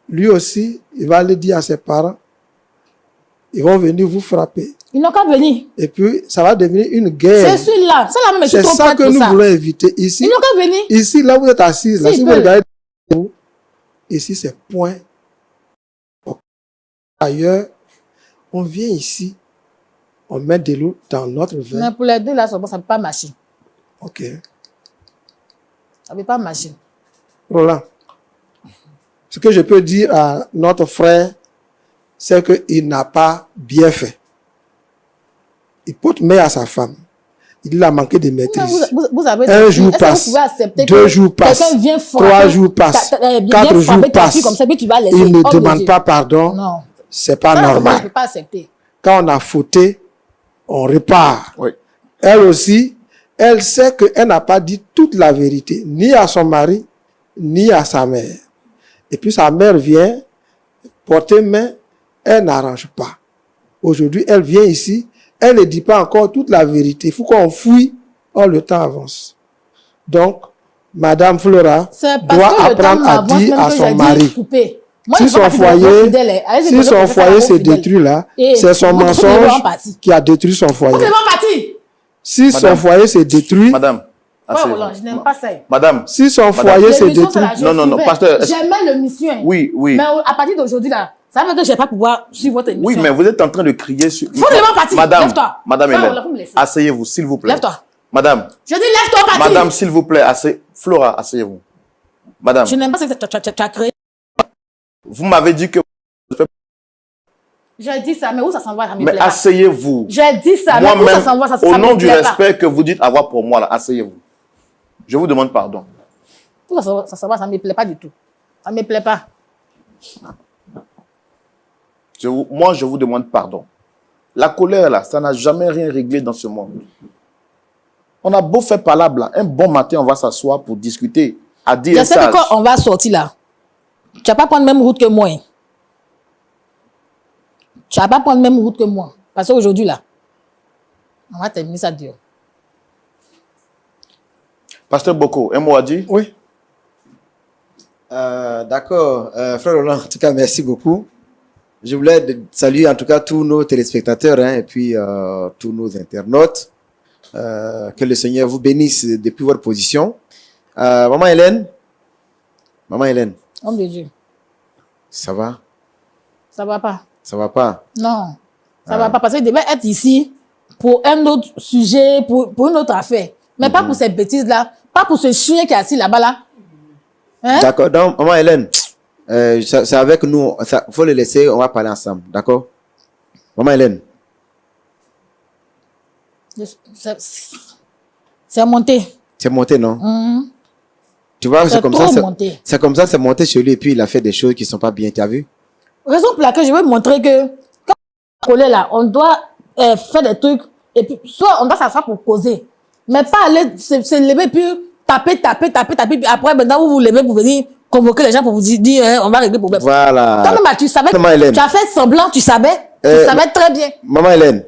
Speaker 3: lui aussi, il va aller dire à ses parents, ils vont venir vous frapper.
Speaker 5: Ils n'ont qu'à venir.
Speaker 3: Et puis, ça va devenir une guerre.
Speaker 5: Je suis là. C'est là même, je suis
Speaker 3: C'est
Speaker 5: trop
Speaker 3: ça
Speaker 5: prête
Speaker 3: que
Speaker 5: pour
Speaker 3: nous
Speaker 5: ça.
Speaker 3: voulons éviter. Ici,
Speaker 5: Ils n'ont qu'à venir.
Speaker 3: ici, là, vous êtes assis. Là,
Speaker 5: Si,
Speaker 3: si
Speaker 5: ils
Speaker 3: vous
Speaker 5: peuvent.
Speaker 3: regardez, ici, c'est point. Ailleurs, on vient ici, on met de l'eau dans notre verre.
Speaker 5: Mais pour les deux là, ça ne peut pas marcher.
Speaker 3: Ok.
Speaker 5: Ça ne peut pas marcher.
Speaker 3: Roland, ce que je peux dire à notre frère, c'est qu'il n'a pas bien fait. Il porte main à sa femme. Il a manqué de
Speaker 5: Mais
Speaker 3: maîtrise.
Speaker 5: vous avez
Speaker 3: Un
Speaker 5: est-ce
Speaker 3: jour
Speaker 5: que
Speaker 3: passe,
Speaker 5: vous pouvez accepter
Speaker 3: 2
Speaker 5: que
Speaker 3: jours passent,
Speaker 5: quelqu'un vient frapper,
Speaker 3: 3 jours passent,
Speaker 5: vient
Speaker 3: 4 jours
Speaker 5: frapper ta fille
Speaker 3: passent.
Speaker 5: comme ça, puis tu vas laisser.
Speaker 3: Il ne
Speaker 5: Homme de
Speaker 3: demande
Speaker 5: Dieu.
Speaker 3: pas pardon.
Speaker 5: Non.
Speaker 3: C'est pas
Speaker 5: Ça, je ne
Speaker 3: normal.
Speaker 5: peux pas accepter.
Speaker 3: Quand on a fauté, on repart.
Speaker 2: Oui.
Speaker 3: Elle aussi, elle sait qu'elle n'a pas dit toute la vérité, ni à son mari, ni à sa mère. Et puis sa mère vient porter main, elle n'arrange pas. Aujourd'hui, elle vient ici, elle ne dit pas encore toute la vérité. Il faut qu'on fouille, or le temps avance. Donc, Madame Flora
Speaker 5: C'est parce
Speaker 3: doit
Speaker 5: que le temps
Speaker 3: apprendre à
Speaker 5: m'avance
Speaker 3: dire
Speaker 5: même
Speaker 3: à
Speaker 5: que
Speaker 3: son
Speaker 5: j'ai dit
Speaker 3: mari.
Speaker 5: couper. Moi,
Speaker 3: Si
Speaker 5: je
Speaker 3: son
Speaker 5: suis pas
Speaker 3: foyer,
Speaker 5: fidèle, hein. Allez,
Speaker 3: si
Speaker 5: je
Speaker 3: son
Speaker 5: veux
Speaker 3: foyer
Speaker 5: faire
Speaker 3: s'est
Speaker 5: fidèle.
Speaker 3: détruit là,
Speaker 5: Et
Speaker 3: c'est son
Speaker 5: vous pouvez
Speaker 3: mensonge
Speaker 5: en partie.
Speaker 3: qui a détruit son
Speaker 5: Vous
Speaker 3: foyer.
Speaker 5: pouvez en partir.
Speaker 3: Si
Speaker 2: Madame.
Speaker 3: son foyer s'est détruit,
Speaker 2: Madame,
Speaker 5: Ouais,
Speaker 2: asseyez-vous.
Speaker 5: Roland, je n'aime pas ça.
Speaker 2: Madame,
Speaker 3: si son foyer s'est
Speaker 5: L'émission, c'est
Speaker 3: détruit,
Speaker 5: là, je
Speaker 2: Non, non, non,
Speaker 5: suivais.
Speaker 2: pasteur, est-ce-
Speaker 5: J'aimais l'émission.
Speaker 2: oui, oui.
Speaker 5: Mais à partir d'aujourd'hui, là, ça veut dire que je ne vais pas pouvoir suivre votre émission.
Speaker 2: Oui, mais vous êtes en train de crier sur...
Speaker 5: Faut vraiment partir.
Speaker 2: Madame,
Speaker 5: Lève-toi.
Speaker 2: Madame
Speaker 5: Frère,
Speaker 2: Hélène,
Speaker 5: Roland, vous me laissez.
Speaker 2: asseyez-vous, s'il vous plaît.
Speaker 5: Lève-toi.
Speaker 2: Madame,
Speaker 5: Je dis lève-toi, partir.
Speaker 2: Madame, s'il vous plaît, Flora, asseyez-vous. Madame,
Speaker 5: Je n'aime pas ce que tu as créé.
Speaker 2: vous m'avez dit que...
Speaker 5: J'ai dit ça, mais où ça s'en va, ça me
Speaker 2: Mais
Speaker 5: plaît pas.
Speaker 2: asseyez-vous.
Speaker 5: J'ai dit ça, mais où ça
Speaker 2: Moi-même,
Speaker 5: s'en va, ça
Speaker 2: au
Speaker 5: me
Speaker 2: nom du
Speaker 5: plaît pas.
Speaker 2: respect que vous dites avoir pour moi, là, asseyez-vous. Je vous demande pardon.
Speaker 5: Où ça s'en va, ça me plaît pas du tout. Ça me plaît pas.
Speaker 2: Moi, je vous demande pardon. La colère, là, ça n'a jamais rien réglé dans ce monde. On a beau faire palabre, là, un bon matin, on va s'asseoir pour discuter, à dire
Speaker 5: Je sais
Speaker 2: ça.
Speaker 5: que quand on va sortir là, tu vas pas prendre la même route que moi. hein. Tu vas pas prendre la même route que moi. Parce qu'aujourd'hui là, on va terminer ça dur.
Speaker 2: Pasteur Boko, un mot à dire?
Speaker 3: oui.
Speaker 6: D'accord. Frère Roland, en tout cas, merci beaucoup. Je voulais saluer en tout cas tous nos téléspectateurs hein, et puis tous nos internautes. Que le Seigneur vous bénisse depuis votre position. Maman Hélène,
Speaker 5: Homme de Dieu,
Speaker 6: ça va?
Speaker 5: ça va pas.
Speaker 6: Ça va pas?
Speaker 5: Non, ça va pas. Parce qu'il devait être ici pour un autre sujet, pour une autre affaire. Mais pas pour ces bêtises là. Pas pour ce chien qui est assis là-bas là. Hein?
Speaker 6: D'accord. Donc, maman Hélène, c'est avec nous. Il faut le laisser, on va parler ensemble. D'accord? Maman Hélène.
Speaker 5: C'est monté.
Speaker 6: C'est monté, non?
Speaker 5: Mhm.
Speaker 6: Tu vois,
Speaker 5: C'est
Speaker 6: c'est comme
Speaker 5: trop
Speaker 6: ça.
Speaker 5: monté.
Speaker 6: C'est comme ça, c'est monté chez lui et puis il a fait des choses qui sont pas bien. Tu as vu?
Speaker 5: Raison pour laquelle je veux montrer que quand on est collé là, on doit faire des trucs et puis soit on doit s'asseoir pour causer, mais pas aller se lever puis taper, puis après maintenant vous vous levez pour venir convoquer les gens pour vous dire hein, on va régler le problème.
Speaker 6: Voilà.
Speaker 5: Toi-même, tu savais,
Speaker 6: Maman Hélène.
Speaker 5: tu as fait semblant, tu savais très bien.
Speaker 6: Maman Hélène,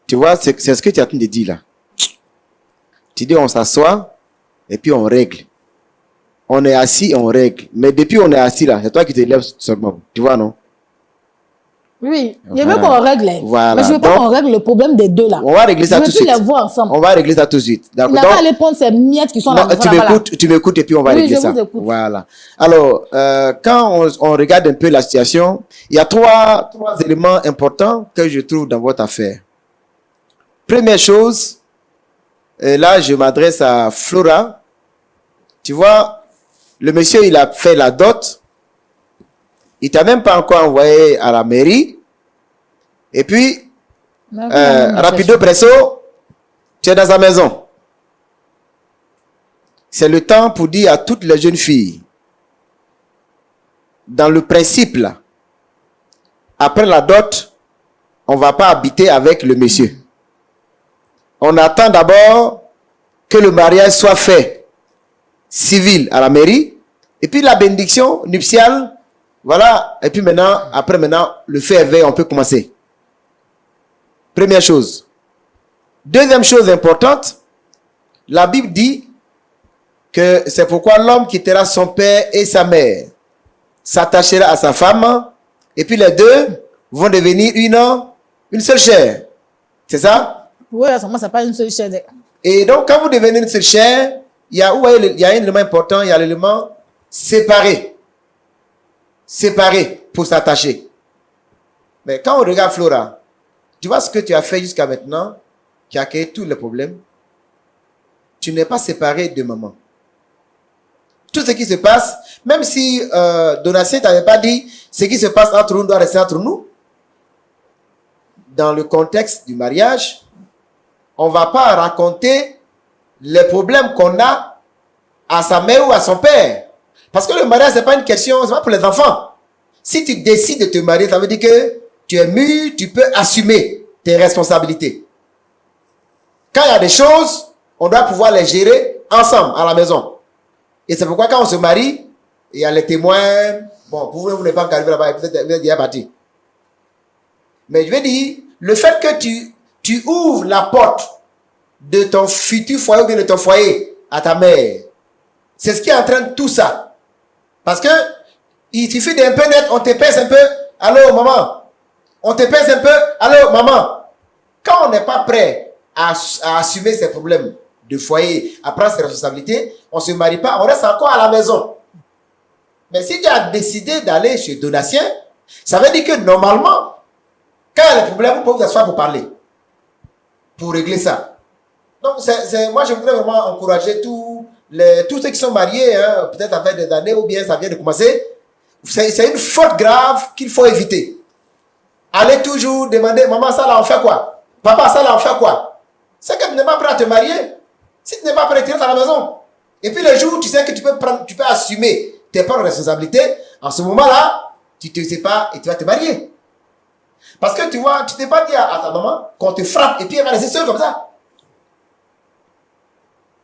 Speaker 6: tu vois, c'est ce que tu as en train de dire là. Tu dis on s'assoit et puis on règle. On est assis et on règle. Mais depuis on est assis là, c'est toi qui te lèves seulement. Tu vois, non?
Speaker 5: Oui, je veux qu'on règle.
Speaker 6: Voilà.
Speaker 5: Mais je veux pas
Speaker 6: Donc,
Speaker 5: qu'on règle le problème des deux là.
Speaker 6: on va régler ça
Speaker 5: je
Speaker 6: tout de
Speaker 5: veux plus
Speaker 6: suite.
Speaker 5: les voir ensemble.
Speaker 6: On va régler ça tout de suite.
Speaker 5: Il
Speaker 6: D'accord.
Speaker 5: n'a
Speaker 6: Donc,
Speaker 5: pas à aller prendre ces miettes qui sont
Speaker 6: non,
Speaker 5: là.
Speaker 6: tu m'écoutes et puis on va
Speaker 5: Oui,
Speaker 6: régler
Speaker 5: je
Speaker 6: ça.
Speaker 5: vous écoute.
Speaker 6: Voilà. Alors, quand on regarde un peu la situation, il y a trois éléments importants que je trouve dans votre affaire. Première chose, et là je m'adresse à Flora. Tu vois, le monsieur il a fait la dot. Il t'a même pas encore envoyé à la mairie. Et puis, rapido presso, tu es dans sa maison. C'est le temps pour dire à toutes les jeunes filles, dans le principe là, après la dot, on ne va pas habiter avec le monsieur. On attend d'abord que le mariage soit fait civil à la mairie, et puis la bénédiction nuptiale, voilà, et puis maintenant, après maintenant, le fait éveil, on peut commencer. Première chose. Deuxième chose importante, la Bible dit que c'est pourquoi l'homme quittera son père et sa mère, s'attachera à sa femme, et puis les deux vont devenir une seule chair. C'est ça?
Speaker 5: Oui, à ce moment, c'est pas une seule chair.
Speaker 6: Et donc, quand vous devenez une seule chair, il y a un élément important, il y a l'élément séparé. Séparé pour s'attacher. Mais quand on regarde Flora, tu vois ce que tu as fait jusqu'à maintenant, qui a créé tous les problèmes. Tu n'es pas séparé de maman. Tout ce qui se passe, même si Donatien t'avait pas dit, ce qui se passe entre nous doit rester entre nous. Dans le contexte du mariage, on ne va pas raconter les problèmes qu'on a à sa mère ou à son père. Parce que le mariage, c'est pas une question, c'est pas pour les enfants. Si tu décides de te marier, ça veut dire que tu es mûr, tu peux assumer tes responsabilités. Quand il y a des choses, on doit pouvoir les gérer ensemble à la maison. Et c'est pourquoi quand on se marie, il y a les témoins. Bon, pour vous n'êtes pas encore arrivé là-bas, peut-être vous êtes déjà parti. Mais je veux dire, le fait que tu ouvres la porte de ton futur foyer ou bien de ton foyer à ta mère, c'est ce qui entraîne tout ça. Parce que il suffit d'un peu net, on te pèse un peu. Allô, maman. On te pèse un peu. Allô, maman. Quand on n'est pas prêt à assumer ses problèmes de foyer, à prendre ses responsabilités, on ne se marie pas, on reste encore à la maison. Mais si tu as décidé d'aller chez Donatien, ça veut dire que normalement, quand il y a des problèmes, vous pouvez vous asseoir pour parler. Pour régler ça. Donc, moi, je voudrais vraiment encourager tous ceux qui sont mariés, hein, peut-être avec des années ou bien ça vient de commencer. C'est une faute grave qu'il faut éviter. Allez toujours demander, maman, ça là, on fait quoi? Papa, ça là, on fait quoi? C'est que tu n'es pas prêt à te marier. Si tu n'es pas prêt, tu restes à la maison. Et puis le jour où tu sais que tu peux assumer tes propres responsabilités, en ce moment-là, tu te sépares et tu vas te marier. Parce que tu vois, tu t'es pas dit à ta maman qu'on te frappe et puis elle va rester seule comme ça.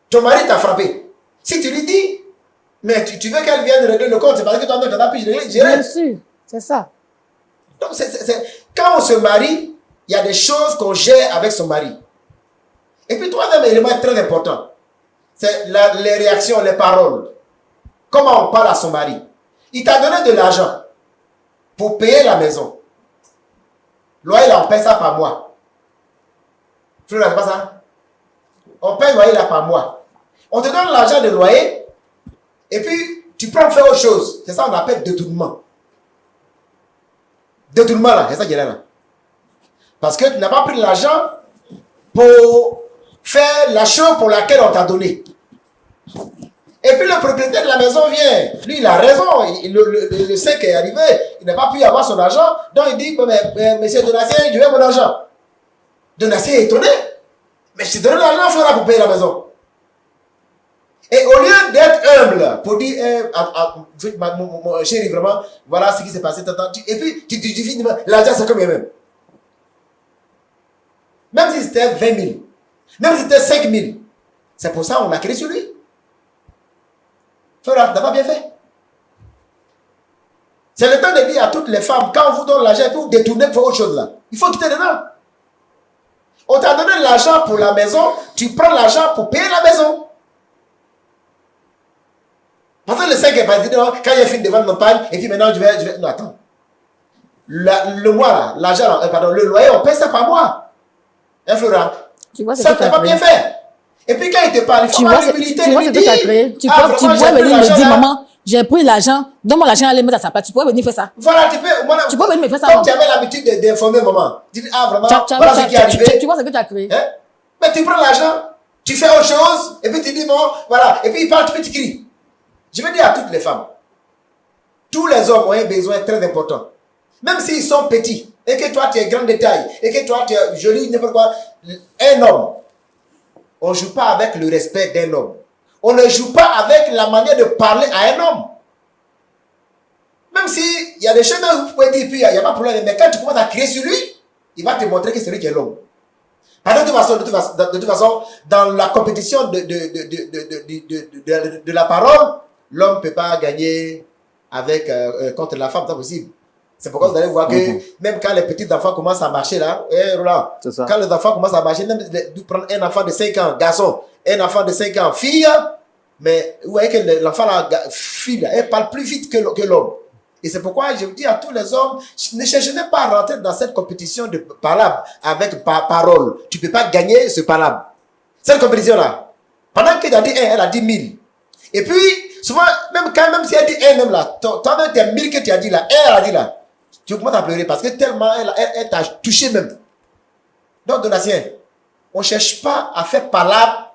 Speaker 6: Ton mari t'a frappé. Si tu lui dis, mais tu veux qu'elle vienne régler le compte, c'est parce que toi, tu n'as plus gérer.
Speaker 5: Bien sûr, c'est ça.
Speaker 6: Donc, quand on se marie, il y a des choses qu'on gère avec son mari. Et puis, troisième élément très important, c'est les réactions, les paroles. Comment on parle à son mari. Il t'a donné de l'argent pour payer la maison. Loyer, là, on paye ça par mois. Tu ne sais pas ça? On paye le loyer là par mois. On te donne l'argent de loyer et puis tu prends faire autre chose. C'est ça qu'on appelle détournement. Détournement là, c'est ça qui est là. Parce que tu n'as pas pris l'argent pour faire la chose pour laquelle on t'a donné. Et puis le propriétaire de la maison vient. Lui, il a raison. Le sait qu'il est arrivé. Il n'a pas pu avoir son argent. Donc il dit, mais, monsieur Donatien, je veux mon argent. Donatien est étonné. Mais je t'ai donné l'argent, Flora, pour payer la maison. Et au lieu d'être humble, pour dire, mon chéri, vraiment, voilà ce qui s'est passé. Et puis, tu finis, l'argent, c'est combien même? Même si c'était 20 000, même si c'était 5 000, c'est pour ça qu'on a créé sur lui. Flora, t'as pas bien fait. C'est le temps de dire à toutes les femmes, quand on vous donne l'argent, vous détournez pour autre chose là. Il faut quitter dedans. On t'a donné l'argent pour la maison, tu prends l'argent pour payer la maison. Parce que le 5 est parti, quand il a fini de vendre mon pain, et puis maintenant je vais... Non, attends. le mois, là, l'argent, là, pardon, le loyer, on paie ça par mois. Hein, Flora?
Speaker 5: Tu vois, c'est
Speaker 6: Ça,
Speaker 5: que
Speaker 6: tu n'as
Speaker 5: t'as
Speaker 6: pas bien
Speaker 5: créé.
Speaker 6: fait. Et puis quand il te parle, il faut
Speaker 5: Tu
Speaker 6: avoir
Speaker 5: vois,
Speaker 6: l'humilité.
Speaker 5: tu vois ce que tu as créé. Tu peux venir me dire, maman, j'ai pris l'argent, donne-moi l'argent, allez mettre à sa place. Tu pourrais venir faire ça.
Speaker 6: Voilà, tu peux venir
Speaker 5: me faire ça,
Speaker 6: comme
Speaker 5: non?
Speaker 6: tu avais l'habitude d'informer maman. Tu dis, ah vraiment,
Speaker 5: Tu
Speaker 6: voilà ce qui est arrivé.
Speaker 5: vois ce que tu as créé.
Speaker 6: Hein? Mais tu prends l'argent, tu fais autre chose, et puis tu dis, bon, voilà. Et puis il parle, tu cries. Je veux dire à toutes les femmes, tous les hommes ont un besoin très important. Même s'ils sont petits, et que toi tu es grand de taille, et que toi tu es joli, n'importe quoi, un homme, on ne joue pas avec le respect d'un homme. On ne joue pas avec la manière de parler à un homme. Même s'il y a des choses où vous pouvez dire, puis il n'y a pas de problème, mais quand tu commences à crier sur lui, il va te montrer que c'est lui qui est l'homme. De toute façon, dans la compétition de la parole, l'homme ne peut pas gagner avec, contre la femme, c'est pas possible. C'est pourquoi vous allez voir que même quand les petits enfants commencent à marcher là, Roland, quand les enfants commencent à marcher, même de prendre un enfant de 5 ans, garçon, un enfant de 5 ans, fille, mais vous voyez que l'enfant, fille, elle parle plus vite que l'homme. Et c'est pourquoi je vous dis à tous les hommes, ne cherchez pas à rentrer dans cette compétition de palabre avec parole. Tu ne peux pas gagner ce palabre. Cette compétition-là, pendant qu'il a dit 1, elle a dit 1000. Et puis, souvent, même si elle dit 1 même là, toi-même, tes 1000 que tu as dit là, elle a dit là, tu commences à pleurer parce que tellement elle t'a touché même. Donc, Donatien, on ne cherche pas à faire palabre.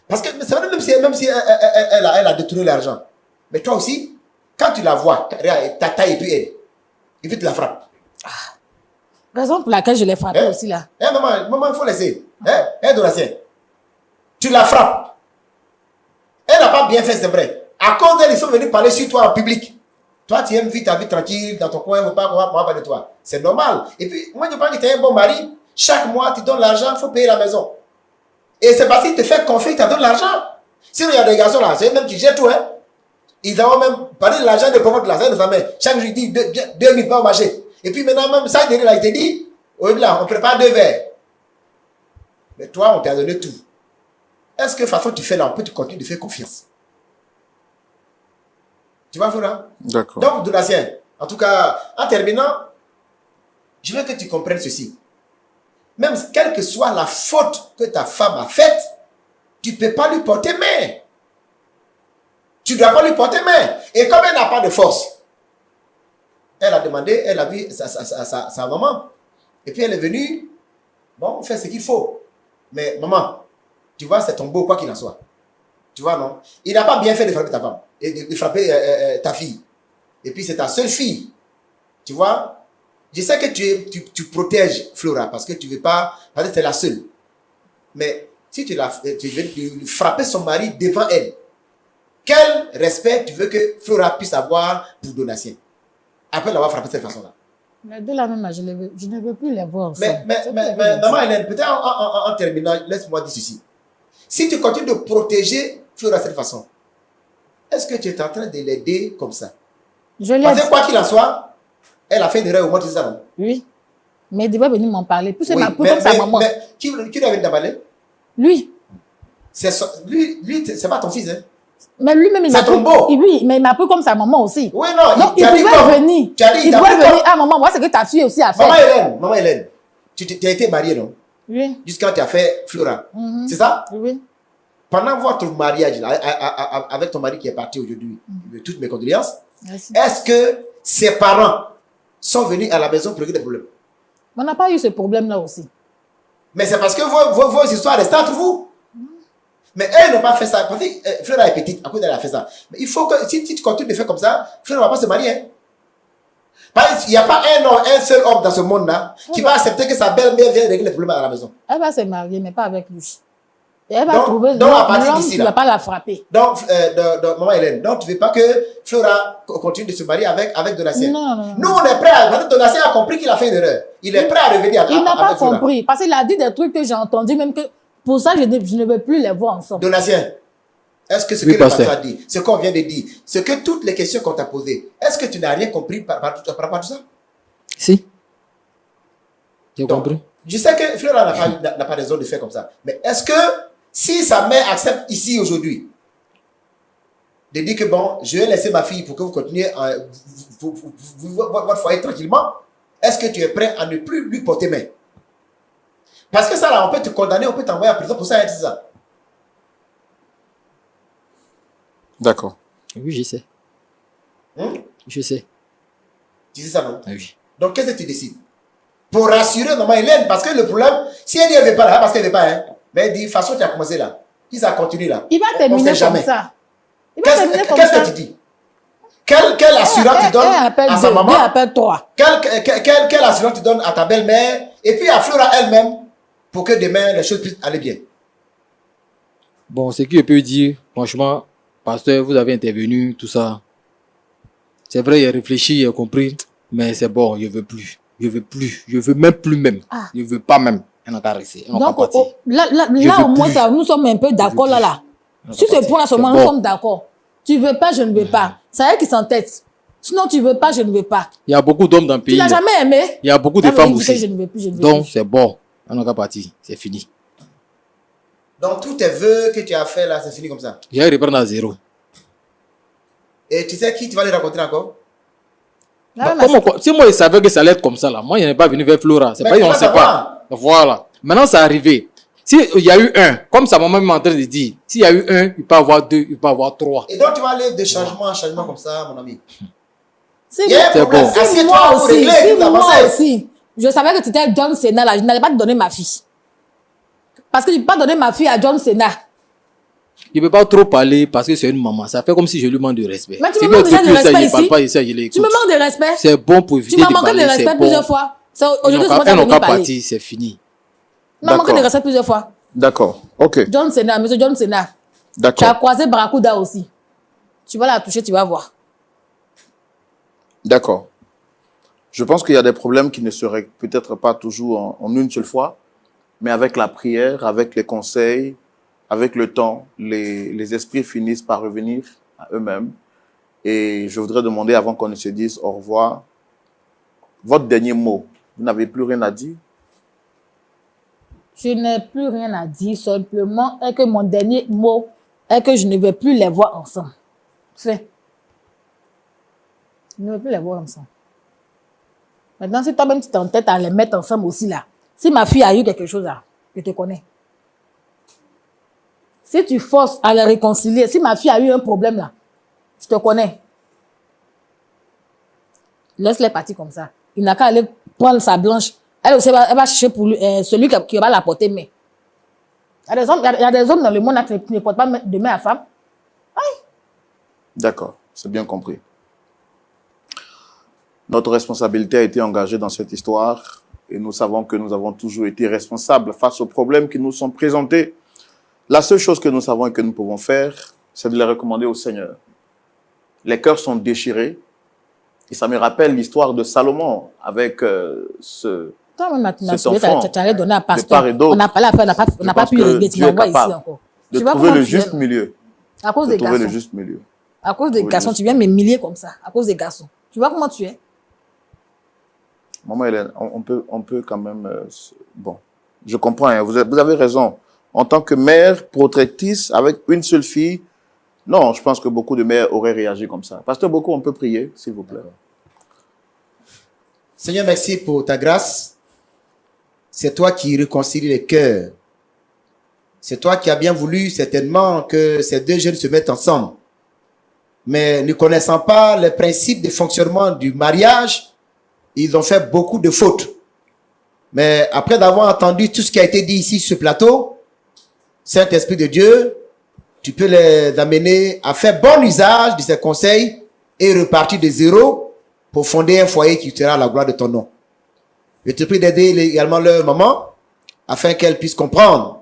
Speaker 6: Parce que même si elle a détourné l'argent. Mais toi aussi, quand tu la vois, ta taille et puis tu la frappes.
Speaker 5: Raison pour laquelle je l'ai frappée aussi là.
Speaker 6: Maman, il faut laisser. Donatien, tu la frappes. Elle n'a pas bien fait, c'est vrai. À cause d'elle, ils sont venus parler sur toi en public. Toi, tu aimes vivre ta vie tranquille, dans ton coin, il ne faut pas qu'on va parler de toi. C'est normal. Et puis, moi, je pense que tu es un bon mari. Chaque mois, tu donnes l'argent, il faut payer la maison. Et c'est parce qu'il te fait confiance, il te donne l'argent. Sinon, il y a des garçons là, c'est eux-mêmes qui gèrent tout, hein. Ils ont même parlé de l'argent de pauvres de la de sa mère. Chaque jour, il dit 2000 pas au marché. Et puis maintenant, même ça, il te dit, au-delà, on prépare 2 verres. Mais toi, on t'a donné tout. Est-ce que, de toute façon, tu fais là, on peut te continuer de faire confiance? Tu vois, Flora?
Speaker 2: D'accord.
Speaker 6: Donc, Donatien, en tout cas, en terminant, je veux que tu comprennes ceci. Même quelle que soit la faute que ta femme a faite, tu ne peux pas lui porter main. Tu ne dois pas lui porter main. Et comme elle n'a pas de force, elle a demandé, elle a vu sa maman. Et puis elle est venue, bon, faire ce qu'il faut. Mais maman, tu vois, c'est ton beau quoi qu'il en soit. Tu vois, non? Il n'a pas bien fait de frapper ta femme, et de frapper ta fille. Et puis c'est ta seule fille. Tu vois? Je sais que tu protèges Flora parce que tu ne veux pas, parce que c'est la seule. Mais si tu veux frapper son mari devant elle, quel respect tu veux que Flora puisse avoir pour Donatien après l'avoir frappé de cette façon-là?
Speaker 5: Mais de la même manière, je ne veux plus les voir ensemble.
Speaker 6: Mais maman Hélène, peut-être en terminant, laisse-moi dire ceci. Si tu continues de protéger Flora de cette façon, est-ce que tu es en train de l'aider comme ça? Parce que quoi qu'il en soit, elle a fait une erreur au moins, tu sais ça, non?
Speaker 5: Oui. Mais il devait venir m'en parler. Plus c'est
Speaker 6: Oui,
Speaker 5: comme sa maman.
Speaker 6: Mais qui doit venir t'en parler?
Speaker 5: Lui.
Speaker 6: Lui, c'est pas ton fils, hein?
Speaker 5: Mais lui-même, il m'a pris. Oui, mais il m'a pris comme sa maman aussi.
Speaker 6: Oui, non.
Speaker 5: Donc, il pouvait venir. Il pouvait venir. Ah, maman, moi, c'est que ta fille aussi a fait.
Speaker 6: Maman Hélène, tu as été mariée, non?
Speaker 5: Oui.
Speaker 6: Jusqu'à tu as fait Flora. C'est ça?
Speaker 5: Oui.
Speaker 6: Pendant votre mariage, là, avec ton mari qui est parti aujourd'hui, toutes mes condoléances, est-ce que ses parents sont venus à la maison pour régler des problèmes?
Speaker 5: On n'a pas eu ce problème-là aussi.
Speaker 6: Mais c'est parce que vos histoires restent entre vous. Mais eux n'ont pas fait ça. Parce que Flora est petite, à cause d'elle a fait ça. Mais il faut que, si tu continues de faire comme ça, Flora ne va pas se marier. Hein. Il n'y a pas un seul homme dans ce monde-là qui va accepter que sa belle-mère vienne régler les problèmes à la maison.
Speaker 5: Elle va se marier, mais pas avec lui. Et elle va trouver
Speaker 6: donc à partir d'ici,
Speaker 5: qui ne va pas la frapper.
Speaker 6: Donc, maman Hélène, donc tu ne veux pas que Flora continue de se marier avec Donatien?
Speaker 5: Non.
Speaker 6: Nous, on est prêts à... Parce que Donatien a compris qu'il a fait une erreur. Il est prêt à revenir avec Flora.
Speaker 5: Il n'a pas compris. Parce qu'il a dit des trucs que j'ai entendus, même que pour ça, je ne veux plus les voir ensemble.
Speaker 6: Donatien, est-ce que ce que le pasteur a dit, ce qu'on vient de dire, ce que toutes les questions qu'on t'a posées, est-ce que tu n'as rien compris par rapport à tout ça?
Speaker 4: Si. J'ai compris.
Speaker 6: Je sais que Flora n'a pas raison de faire comme ça. Mais est-ce que si sa mère accepte ici aujourd'hui de dire que bon, je vais laisser ma fille pour que vous continuiez votre foyer tranquillement, est-ce que tu es prêt à ne plus lui porter main? Parce que ça, là, on peut te condamner, on peut t'envoyer en prison pour ça, c'est ça.
Speaker 2: D'accord.
Speaker 4: Oui, je sais. Je sais.
Speaker 6: Tu sais ça, non?
Speaker 4: Oui.
Speaker 6: Donc, qu'est-ce que tu décides? Pour rassurer maman Hélène, parce que le problème, si elle dit elle ne veut pas là, parce qu'elle ne veut pas, hein, mais elle dit, de toute façon, tu as commencé là. Si ça continue là,
Speaker 5: Il va
Speaker 6: on
Speaker 5: terminer
Speaker 6: sait
Speaker 5: comme
Speaker 6: jamais.
Speaker 5: ça. Il va terminer comme
Speaker 6: Qu'est-ce
Speaker 5: ça.
Speaker 6: que tu dis? Quelle assurance tu donnes à sa maman?
Speaker 5: Elle appelle 3.
Speaker 6: Quelle assurance tu donnes à ta belle-mère et puis à Flora elle-même pour que demain les choses puissent aller bien?
Speaker 4: Bon, ce que je peux dire, franchement, pasteur, vous avez intervenu, tout ça. C'est vrai, il a réfléchi, il a compris, mais c'est bon, je ne veux plus. Je veux plus. Je veux même plus même.
Speaker 5: Ah.
Speaker 4: Je veux pas même. On n'a qu'à rester. On n'a
Speaker 5: Donc,
Speaker 4: qu'à partir.
Speaker 5: là
Speaker 4: Je veux
Speaker 5: au moins,
Speaker 4: plus.
Speaker 5: ça, nous sommes un peu d'accord là, là.
Speaker 4: On n'a
Speaker 5: Sur
Speaker 4: qu'à
Speaker 5: ce
Speaker 4: partir.
Speaker 5: point-là seulement,
Speaker 4: C'est
Speaker 5: nous
Speaker 4: bon.
Speaker 5: sommes d'accord. Tu veux pas, je ne veux pas. C'est elle qui s'entête. Sinon, tu veux pas, je ne veux pas.
Speaker 4: Il y a beaucoup d'hommes dans le
Speaker 5: Tu
Speaker 4: pays.
Speaker 5: l'as
Speaker 4: là.
Speaker 5: jamais aimé.
Speaker 4: Il y a beaucoup de
Speaker 5: Ça veut
Speaker 4: femmes
Speaker 5: dire que
Speaker 4: aussi.
Speaker 5: je ne veux plus, je ne veux
Speaker 4: Donc,
Speaker 5: plus.
Speaker 4: c'est bon. On n'a qu'à partir. C'est fini.
Speaker 6: Donc, tous tes vœux que tu as fait là, c'est fini comme ça.
Speaker 4: Je vais reprendre à zéro.
Speaker 6: Et tu sais qui tu vas les rencontrer encore?
Speaker 5: Là,
Speaker 4: Bah, si moi, je savais que ça allait être comme ça, là, moi, je n'ai pas venu vers Flora. C'est
Speaker 6: Mais
Speaker 4: pas
Speaker 6: tu
Speaker 4: qu'on ne
Speaker 6: vas
Speaker 4: sait
Speaker 6: savoir.
Speaker 4: pas. Voilà. Maintenant, c'est arrivé. S'il y a eu un, comme sa maman m'est en train de dire, s'il y a eu un, il peut y avoir deux, il peut y avoir trois.
Speaker 6: Et donc, tu vas aller de changement en changement comme ça, mon ami.
Speaker 5: Si
Speaker 6: Il y a un
Speaker 4: C'est
Speaker 6: problème.
Speaker 4: bon.
Speaker 6: Assieds-toi
Speaker 5: moi
Speaker 6: pour
Speaker 5: aussi,
Speaker 6: régler
Speaker 5: si
Speaker 6: toute la
Speaker 5: moi
Speaker 6: pensée.
Speaker 5: aussi, je savais que tu étais John Cena là, je n'allais pas te donner ma fille. Parce que je ne peux pas donner ma fille à John Cena.
Speaker 4: Il ne peut pas trop parler parce que c'est une maman. Ça fait comme si je lui manque de respect.
Speaker 5: Mais tu
Speaker 4: C'est
Speaker 5: me manques
Speaker 4: que
Speaker 5: déjà de
Speaker 4: depuis ça,
Speaker 5: respect
Speaker 4: il parle
Speaker 5: ici.
Speaker 4: pas ici, je l'écoute.
Speaker 5: Tu me manques de respect.
Speaker 4: C'est bon pour éviter
Speaker 5: Tu m'as
Speaker 4: de
Speaker 5: manqué
Speaker 4: parler.
Speaker 5: de respect
Speaker 4: c'est
Speaker 5: plusieurs
Speaker 4: bon.
Speaker 5: fois. Aujourd'hui, c'est moi qui
Speaker 4: Elles
Speaker 5: vais
Speaker 4: n'ont qu'à
Speaker 5: parler.
Speaker 4: partir, c'est fini.
Speaker 5: Tu m'as manqué de
Speaker 2: D'accord.
Speaker 5: respect plusieurs fois.
Speaker 2: D'accord. OK.
Speaker 5: John Cena, monsieur John Cena. Tu as
Speaker 2: D'accord.
Speaker 5: croisé Barracuda aussi. Tu vas la toucher, tu vas voir.
Speaker 2: D'accord. Je pense qu'il y a des problèmes qui ne seraient peut-être pas toujours en une seule fois, mais avec la prière, avec les conseils, avec le temps, les esprits finissent par revenir à eux-mêmes. Et je voudrais demander, avant qu'on ne se dise au revoir, votre dernier mot. Vous n'avez plus rien à dire?
Speaker 5: Je n'ai plus rien à dire, simplement est que mon dernier mot est que je ne vais plus les voir ensemble. C'est. Je ne veux plus les voir ensemble. Maintenant, si toi-même tu t'entêtes à les mettre ensemble aussi là, si ma fille a eu quelque chose là, je te connais. Si tu forces à les réconcilier, si ma fille a eu un problème là, je te connais. Laisse-les partir comme ça. Il n'a qu'à aller prendre sa blanche. Elle aussi, elle va chercher pour lui, celui qui va la porter main. Il y a des hommes dans le monde là qui ne portent pas de main à femme.
Speaker 2: D'accord, c'est bien compris. Notre responsabilité a été engagée dans cette histoire et nous savons que nous avons toujours été responsables face aux problèmes qui nous sont présentés. La seule chose que nous savons et que nous pouvons faire, c'est de les recommander au Seigneur. Les cœurs sont déchirés et ça me rappelle l'histoire de Salomon avec ce...
Speaker 5: Toi-même,
Speaker 2: Cet enfant,
Speaker 5: tu allais donner à
Speaker 2: de part
Speaker 5: pasteur.
Speaker 2: et d'autre,
Speaker 5: On n'a pas la on n'a pas
Speaker 2: pense
Speaker 5: pu
Speaker 2: que
Speaker 5: régler. Tu
Speaker 2: Dieu est
Speaker 5: m'envoies ici
Speaker 2: capable
Speaker 5: encore.
Speaker 2: de
Speaker 5: Tu vois
Speaker 2: trouver
Speaker 5: comment
Speaker 2: le
Speaker 5: tu viens,
Speaker 2: juste milieu.
Speaker 5: à cause
Speaker 2: De
Speaker 5: des
Speaker 2: trouver le
Speaker 5: garçons.
Speaker 2: juste milieu.
Speaker 5: À cause des
Speaker 2: Oui,
Speaker 5: garçons,
Speaker 2: juste.
Speaker 5: tu viens m'humilier comme ça. À cause des garçons. Tu vois comment tu es?
Speaker 2: Maman Hélène, on peut quand même... bon, je comprends, hein, vous avez raison. En tant que mère protectrice avec une seule fille, non, je pense que beaucoup de mères auraient réagi comme ça. Pasteur Boko, on peut prier, s'il vous plaît.
Speaker 6: Seigneur, merci pour ta grâce. C'est toi qui réconcilie les cœurs. C'est toi qui as bien voulu certainement que ces deux jeunes se mettent ensemble. Mais ne connaissant pas les principes de fonctionnement du mariage, ils ont fait beaucoup de fautes. Mais après d'avoir entendu tout ce qui a été dit ici sur ce plateau, Saint-Esprit de Dieu, tu peux les amener à faire bon usage de ces conseils et repartir de zéro pour fonder un foyer qui sera à la gloire de ton nom. Je te prie d'aider également leur maman afin qu'elle puisse comprendre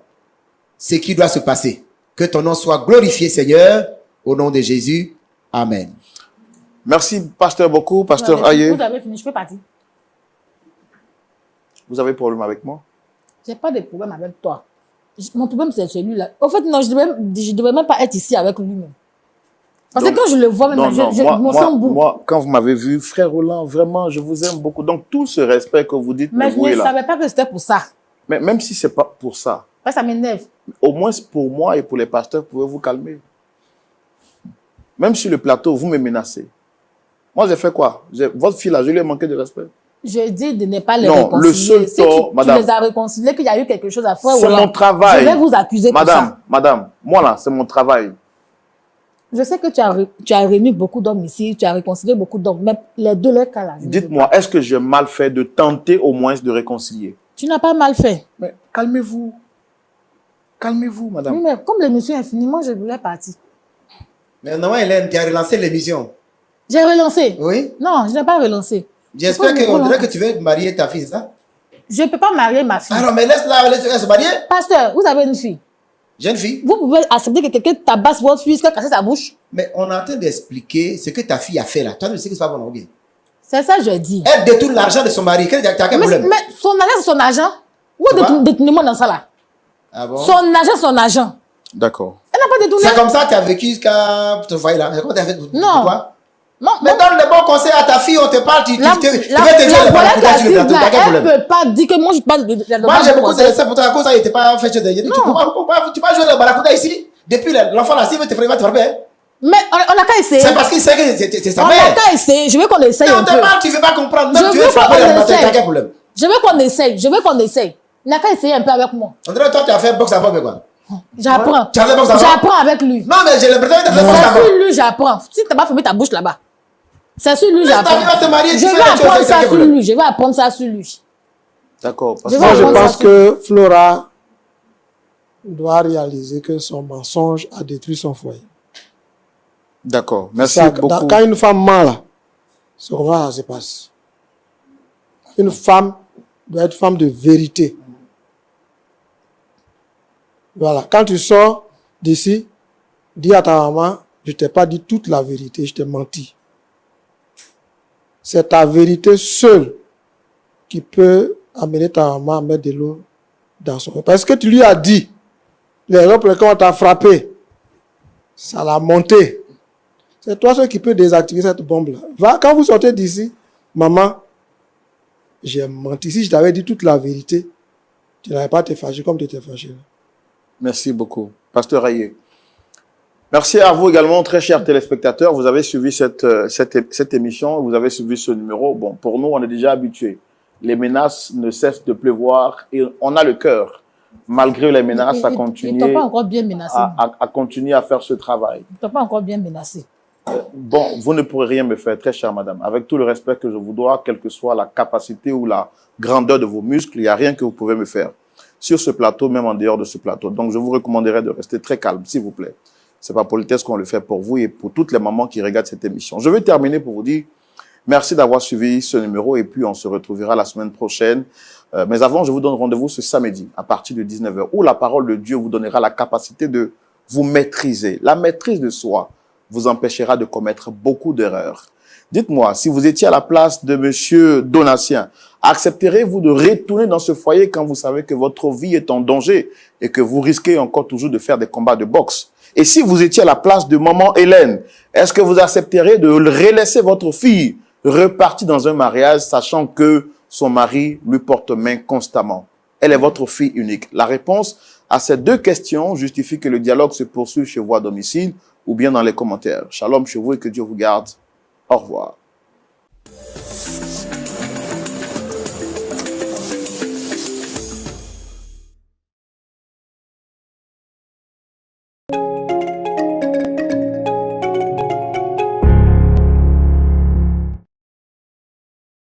Speaker 6: ce qui doit se passer. Que ton nom soit glorifié, Seigneur, au nom de Jésus. Amen.
Speaker 2: Merci, Pasteur Boko, Pasteur
Speaker 5: Vous
Speaker 2: Aye.
Speaker 5: avez fini, je peux partir.
Speaker 2: Vous avez problème avec moi?
Speaker 5: Je n'ai pas de problème avec toi. Mon problème, c'est celui-là. Au fait, non, je ne devrais même pas être ici avec lui-même. Parce
Speaker 2: Donc,
Speaker 5: que quand je le vois, même, je me sens beau.
Speaker 2: moi, quand vous m'avez vu, frère Roland, vraiment, je vous aime beaucoup. Donc, tout ce respect que vous dites,
Speaker 5: Mais je
Speaker 2: vous
Speaker 5: ne
Speaker 2: là.
Speaker 5: savais pas que c'était pour ça.
Speaker 2: Mais même si c'est pas pour ça,
Speaker 5: Ça m'énerve.
Speaker 2: au moins pour moi et pour les pasteurs, pouvez-vous calmer? Même sur le plateau, vous me menacez. Moi, j'ai fait quoi? Votre fille là, je lui ai manqué de respect.
Speaker 5: Je dis de ne pas les
Speaker 2: Non,
Speaker 5: réconcilier.
Speaker 2: le seul
Speaker 5: Si
Speaker 2: tort, madame.
Speaker 5: tu les as réconciliés, qu'il y a eu quelque chose à faire,
Speaker 2: C'est
Speaker 5: voilà,
Speaker 2: mon travail.
Speaker 5: je vais vous accuser pour ça.
Speaker 2: Madame, moi là, c'est mon travail.
Speaker 5: Je sais que tu as réuni beaucoup d'hommes ici, tu as réconcilié beaucoup d'hommes, mais les deux, les cas là. je ne veux
Speaker 2: Dites-moi,
Speaker 5: pas.
Speaker 2: est-ce que j'ai mal fait de tenter au moins de réconcilier?
Speaker 5: Tu n'as pas mal fait.
Speaker 2: Mais calmez-vous. Calmez-vous, madame.
Speaker 5: Oui, mais comme l'émission est finie, moi je voulais partir.
Speaker 6: Mais non, Hélène, tu as relancé l'émission.
Speaker 5: J'ai relancé.
Speaker 6: Oui.
Speaker 5: Non, je n'ai pas relancé.
Speaker 6: J'espère
Speaker 5: Pourquoi
Speaker 6: qu'on
Speaker 5: vous
Speaker 6: dirait que tu veux marier ta fille, c'est ça?
Speaker 5: Je ne peux pas marier ma fille.
Speaker 6: Alors, mais laisse-la se marier.
Speaker 5: Pasteur, vous avez une fille.
Speaker 6: Jeune fille.
Speaker 5: Vous pouvez accepter que quelqu'un tabasse votre fille jusqu'à casser sa bouche?
Speaker 6: Mais on est en train d'expliquer ce que ta fille a fait là. Toi, tu sais que c'est pas bon ou bien.
Speaker 5: C'est ça que je dis.
Speaker 6: Elle détourne l'argent de son mari. T'as quel
Speaker 5: Mais,
Speaker 6: problème?
Speaker 5: mais son argent, c'est son argent. Où
Speaker 6: Tu vois?
Speaker 5: détournez-moi dans ça là?
Speaker 6: Ah bon?
Speaker 5: Son argent, c'est son argent.
Speaker 2: D'accord.
Speaker 5: Elle n'a pas détourné.
Speaker 6: C'est comme ça que tu as vécu jusqu'à ton foyer là. C'est comment tu as fait?
Speaker 5: Non.
Speaker 6: Quoi?
Speaker 5: Non,
Speaker 6: Mais
Speaker 5: non.
Speaker 6: donne le bon conseil à ta fille, on te parle, tu
Speaker 5: La
Speaker 6: veux te dire
Speaker 5: voilà
Speaker 6: le barracuda
Speaker 5: ta
Speaker 6: sur
Speaker 5: fille,
Speaker 6: le plateau. T'as quel
Speaker 5: elle
Speaker 6: problème?
Speaker 5: peut pas dire que moi je parle de
Speaker 6: Moi, j'ai beaucoup de respect pour toi. À cause ça, il n'était pas fait chez toi. Tu peux pas jouer le barracuda ici. Depuis l'enfant là, s'il veut te frapper, il va te frapper. Hein.
Speaker 5: Mais on a qu'à essayer.
Speaker 6: C'est parce qu'il sait que c'est sa
Speaker 5: On a
Speaker 6: mère.
Speaker 5: qu'à essayer. Je veux qu'on essaye
Speaker 6: Mais
Speaker 5: un
Speaker 6: on te
Speaker 5: peu.
Speaker 6: parle, tu ne veux pas comprendre.
Speaker 5: Je
Speaker 6: Même tu
Speaker 5: veux
Speaker 6: veux frapper
Speaker 5: qu'on
Speaker 6: le matin,
Speaker 5: essaye.
Speaker 6: t'as quel problème?
Speaker 5: Je veux qu'on essaye. Je veux qu'on essaye. On a qu'à essayer un peu avec moi.
Speaker 6: On dirait que toi, tu as fait boxe à femme, quoi.
Speaker 5: J'apprends.
Speaker 6: Tu as fait boxe à femme?
Speaker 5: J'apprends avec lui.
Speaker 6: Non, mais j'ai l'impression que tu as fait boxe à
Speaker 5: C'est
Speaker 6: femme.
Speaker 5: sur lui, j'apprends. Si tu n'as pas fermé ta bouche là-bas. C'est sur lui,
Speaker 6: Mais ta
Speaker 5: j'apprends.
Speaker 6: fille va te marier, tu
Speaker 5: Je
Speaker 6: fais
Speaker 5: vais
Speaker 6: les choses,
Speaker 5: apprendre
Speaker 6: c'est
Speaker 5: ça
Speaker 6: quel
Speaker 5: sur
Speaker 6: problème?
Speaker 5: lui. Je vais apprendre ça sur lui.
Speaker 2: D'accord.
Speaker 5: Je
Speaker 3: Moi,
Speaker 5: vais
Speaker 3: je
Speaker 5: apprendre
Speaker 3: pense
Speaker 5: ça
Speaker 3: que Flora doit réaliser que son mensonge a détruit son foyer.
Speaker 2: D'accord. Merci
Speaker 3: Ça,
Speaker 2: beaucoup.
Speaker 3: quand une femme ment là, c'est comment ça se passe. Une femme doit être femme de vérité. Voilà. Quand tu sors d'ici, dis à ta maman, je ne t'ai pas dit toute la vérité, je t'ai menti. C'est ta vérité seule qui peut amener ta maman à mettre de l'eau dans son... Parce que tu lui as dit, les raisons pour lesquelles on t'a frappé, ça l'a monté. C'est toi seul qui peux désactiver cette bombe-là. Va, quand vous sortez d'ici, maman, j'ai menti. Si je t'avais dit toute la vérité, tu n'avais pas été fâché comme tu étais fâché. Là.
Speaker 2: Merci beaucoup. Pasteur Aye. Merci à vous également, très chers téléspectateurs. Vous avez suivi cette émission, vous avez suivi ce numéro. Bon, pour nous, on est déjà habitués. Les menaces ne cessent de pleuvoir et on a le cœur, malgré les menaces, à
Speaker 5: Ils
Speaker 2: continuer,
Speaker 5: t'ont pas encore bien menacé.
Speaker 2: à continuer à faire ce travail.
Speaker 5: Ils t'ont pas encore bien menacé.
Speaker 2: Bon, vous ne pourrez rien me faire, très chère madame. Avec tout le respect que je vous dois, quelle que soit la capacité ou la grandeur de vos muscles, il n'y a rien que vous pouvez me faire sur ce plateau, même en dehors de ce plateau. Donc, je vous recommanderais de rester très calme, s'il vous plaît. C'est pas politesse qu'on le fait pour vous et pour toutes les mamans qui regardent cette émission. Je vais terminer pour vous dire merci d'avoir suivi ce numéro et puis on se retrouvera la semaine prochaine. Mais avant, je vous donne rendez-vous ce samedi à partir de 19h où la parole de Dieu vous donnera la capacité de vous maîtriser. La maîtrise de soi vous empêchera de commettre beaucoup d'erreurs. Dites-moi, si vous étiez à la place de monsieur Donatien, accepterez-vous de retourner dans ce foyer quand vous savez que votre vie est en danger et que vous risquez encore toujours de faire des combats de boxe? Et si vous étiez à la place de maman Hélène, est-ce que vous accepteriez de relaisser votre fille repartir dans un mariage sachant que son mari lui porte main constamment? Elle est votre fille unique. La réponse à ces deux questions justifie que le dialogue se poursuive chez vous à domicile ou bien dans les commentaires. Shalom chez vous et que Dieu vous garde. Au revoir.